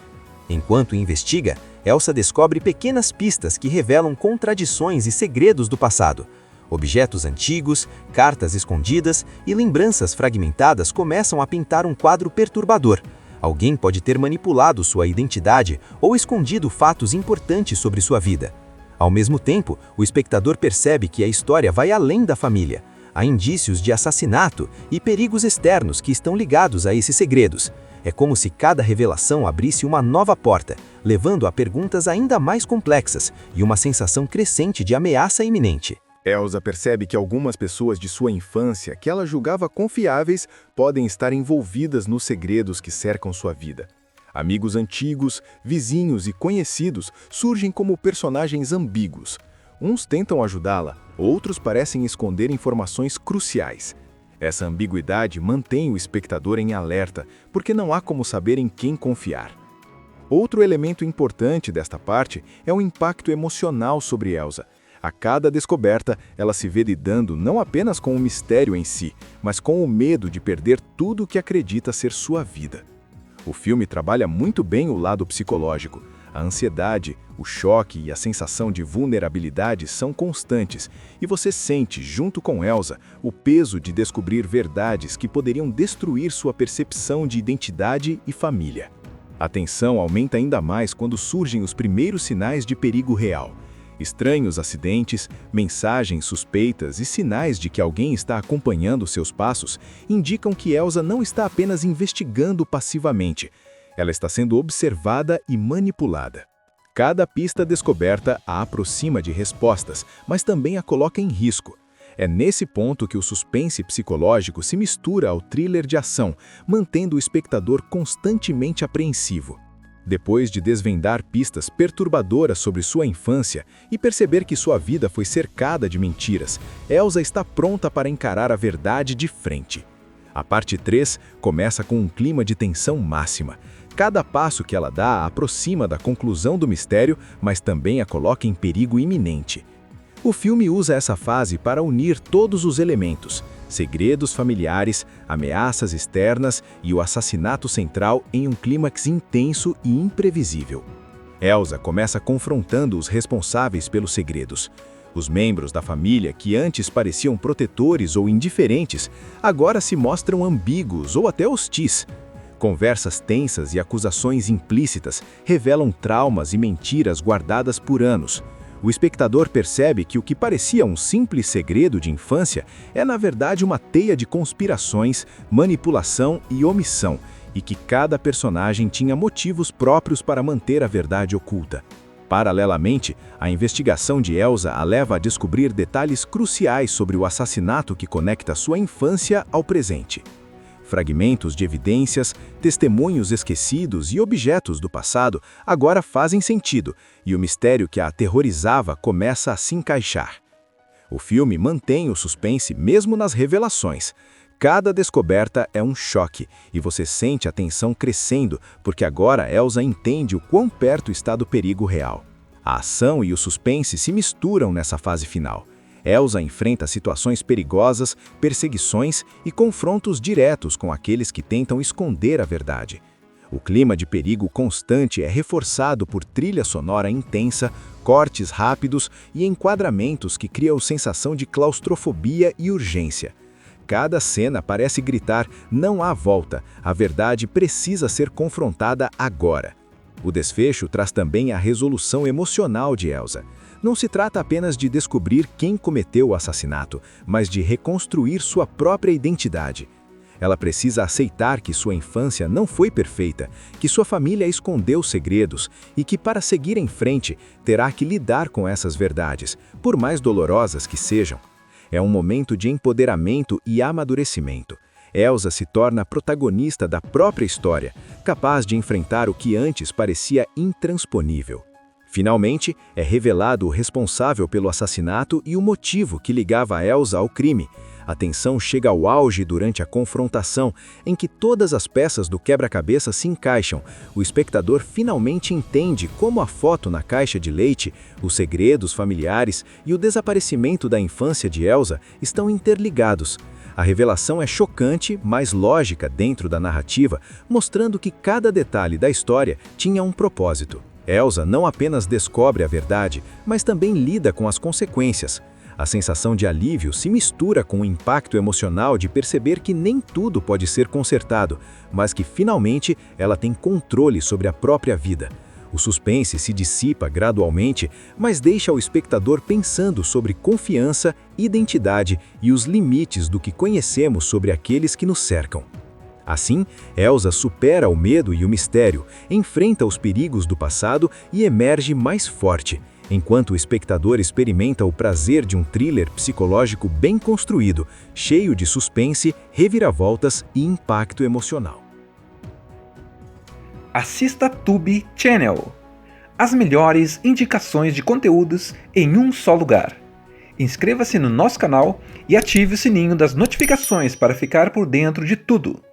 Enquanto investiga, Elsa descobre pequenas pistas que revelam contradições e segredos do passado. Objetos antigos, cartas escondidas e lembranças fragmentadas começam a pintar um quadro perturbador. Alguém pode ter manipulado sua identidade ou escondido fatos importantes sobre sua vida. Ao mesmo tempo, o espectador percebe que a história vai além da família. Há indícios de assassinato e perigos externos que estão ligados a esses segredos. É como se cada revelação abrisse uma nova porta, levando a perguntas ainda mais complexas e uma sensação crescente de ameaça iminente. Elsa percebe que algumas pessoas de sua infância, que ela julgava confiáveis, podem estar envolvidas nos segredos que cercam sua vida. Amigos antigos, vizinhos e conhecidos surgem como personagens ambíguos. Uns tentam ajudá-la, outros parecem esconder informações cruciais. Essa ambiguidade mantém o espectador em alerta, porque não há como saber em quem confiar. Outro elemento importante desta parte é o impacto emocional sobre Elsa. A cada descoberta, ela se vê lidando não apenas com o mistério em si, mas com o medo de perder tudo o que acredita ser sua vida. O filme trabalha muito bem o lado psicológico. A ansiedade, o choque e a sensação de vulnerabilidade são constantes, e você sente, junto com Elsa, o peso de descobrir verdades que poderiam destruir sua percepção de identidade e família. A tensão aumenta ainda mais quando surgem os primeiros sinais de perigo real. Estranhos acidentes, mensagens suspeitas e sinais de que alguém está acompanhando seus passos indicam que Elsa não está apenas investigando passivamente. Ela está sendo observada e manipulada. Cada pista descoberta a aproxima de respostas, mas também a coloca em risco. É nesse ponto que o suspense psicológico se mistura ao thriller de ação, mantendo o espectador constantemente apreensivo. Depois de desvendar pistas perturbadoras sobre sua infância e perceber que sua vida foi cercada de mentiras, Elsa está pronta para encarar a verdade de frente. A parte 3 começa com um clima de tensão máxima. Cada passo que ela dá a aproxima da conclusão do mistério, mas também a coloca em perigo iminente. O filme usa essa fase para unir todos os elementos: segredos familiares, ameaças externas e o assassinato central em um clímax intenso e imprevisível. Elsa começa confrontando os responsáveis pelos segredos. Os membros da família, que antes pareciam protetores ou indiferentes, agora se mostram ambíguos ou até hostis. Conversas tensas e acusações implícitas revelam traumas e mentiras guardadas por anos. O espectador percebe que o que parecia um simples segredo de infância é, na verdade, uma teia de conspirações, manipulação e omissão, e que cada personagem tinha motivos próprios para manter a verdade oculta. Paralelamente, a investigação de Elsa a leva a descobrir detalhes cruciais sobre o assassinato que conecta sua infância ao presente. Fragmentos de evidências, testemunhos esquecidos e objetos do passado agora fazem sentido, e o mistério que a aterrorizava começa a se encaixar. O filme mantém o suspense mesmo nas revelações. Cada descoberta é um choque, e você sente a tensão crescendo, porque agora Elsa entende o quão perto está do perigo real. A ação e o suspense se misturam nessa fase final. Elsa enfrenta situações perigosas, perseguições e confrontos diretos com aqueles que tentam esconder a verdade. O clima de perigo constante é reforçado por trilha sonora intensa, cortes rápidos e enquadramentos que criam sensação de claustrofobia e urgência. Cada cena parece gritar: não há volta, a verdade precisa ser confrontada agora. O desfecho traz também a resolução emocional de Elsa. Não se trata apenas de descobrir quem cometeu o assassinato, mas de reconstruir sua própria identidade. Ela precisa aceitar que sua infância não foi perfeita, que sua família escondeu segredos e que, para seguir em frente, terá que lidar com essas verdades, por mais dolorosas que sejam. É um momento de empoderamento e amadurecimento. Elsa se torna protagonista da própria história, capaz de enfrentar o que antes parecia intransponível. Finalmente, é revelado o responsável pelo assassinato e o motivo que ligava Elsa ao crime. A tensão chega ao auge durante a confrontação, em que todas as peças do quebra-cabeça se encaixam. O espectador finalmente entende como a foto na caixa de leite, os segredos familiares e o desaparecimento da infância de Elsa estão interligados. A revelação é chocante, mas lógica dentro da narrativa, mostrando que cada detalhe da história tinha um propósito. Elsa não apenas descobre a verdade, mas também lida com as consequências. A sensação de alívio se mistura com o impacto emocional de perceber que nem tudo pode ser consertado, mas que finalmente ela tem controle sobre a própria vida. O suspense se dissipa gradualmente, mas deixa o espectador pensando sobre confiança, identidade e os limites do que conhecemos sobre aqueles que nos cercam. Assim, Elsa supera o medo e o mistério, enfrenta os perigos do passado e emerge mais forte, enquanto o espectador experimenta o prazer de um thriller psicológico bem construído, cheio de suspense, reviravoltas e impacto emocional. Assista Tube Channel. As melhores indicações de conteúdos em um só lugar. Inscreva-se no nosso canal e ative o sininho das notificações para ficar por dentro de tudo.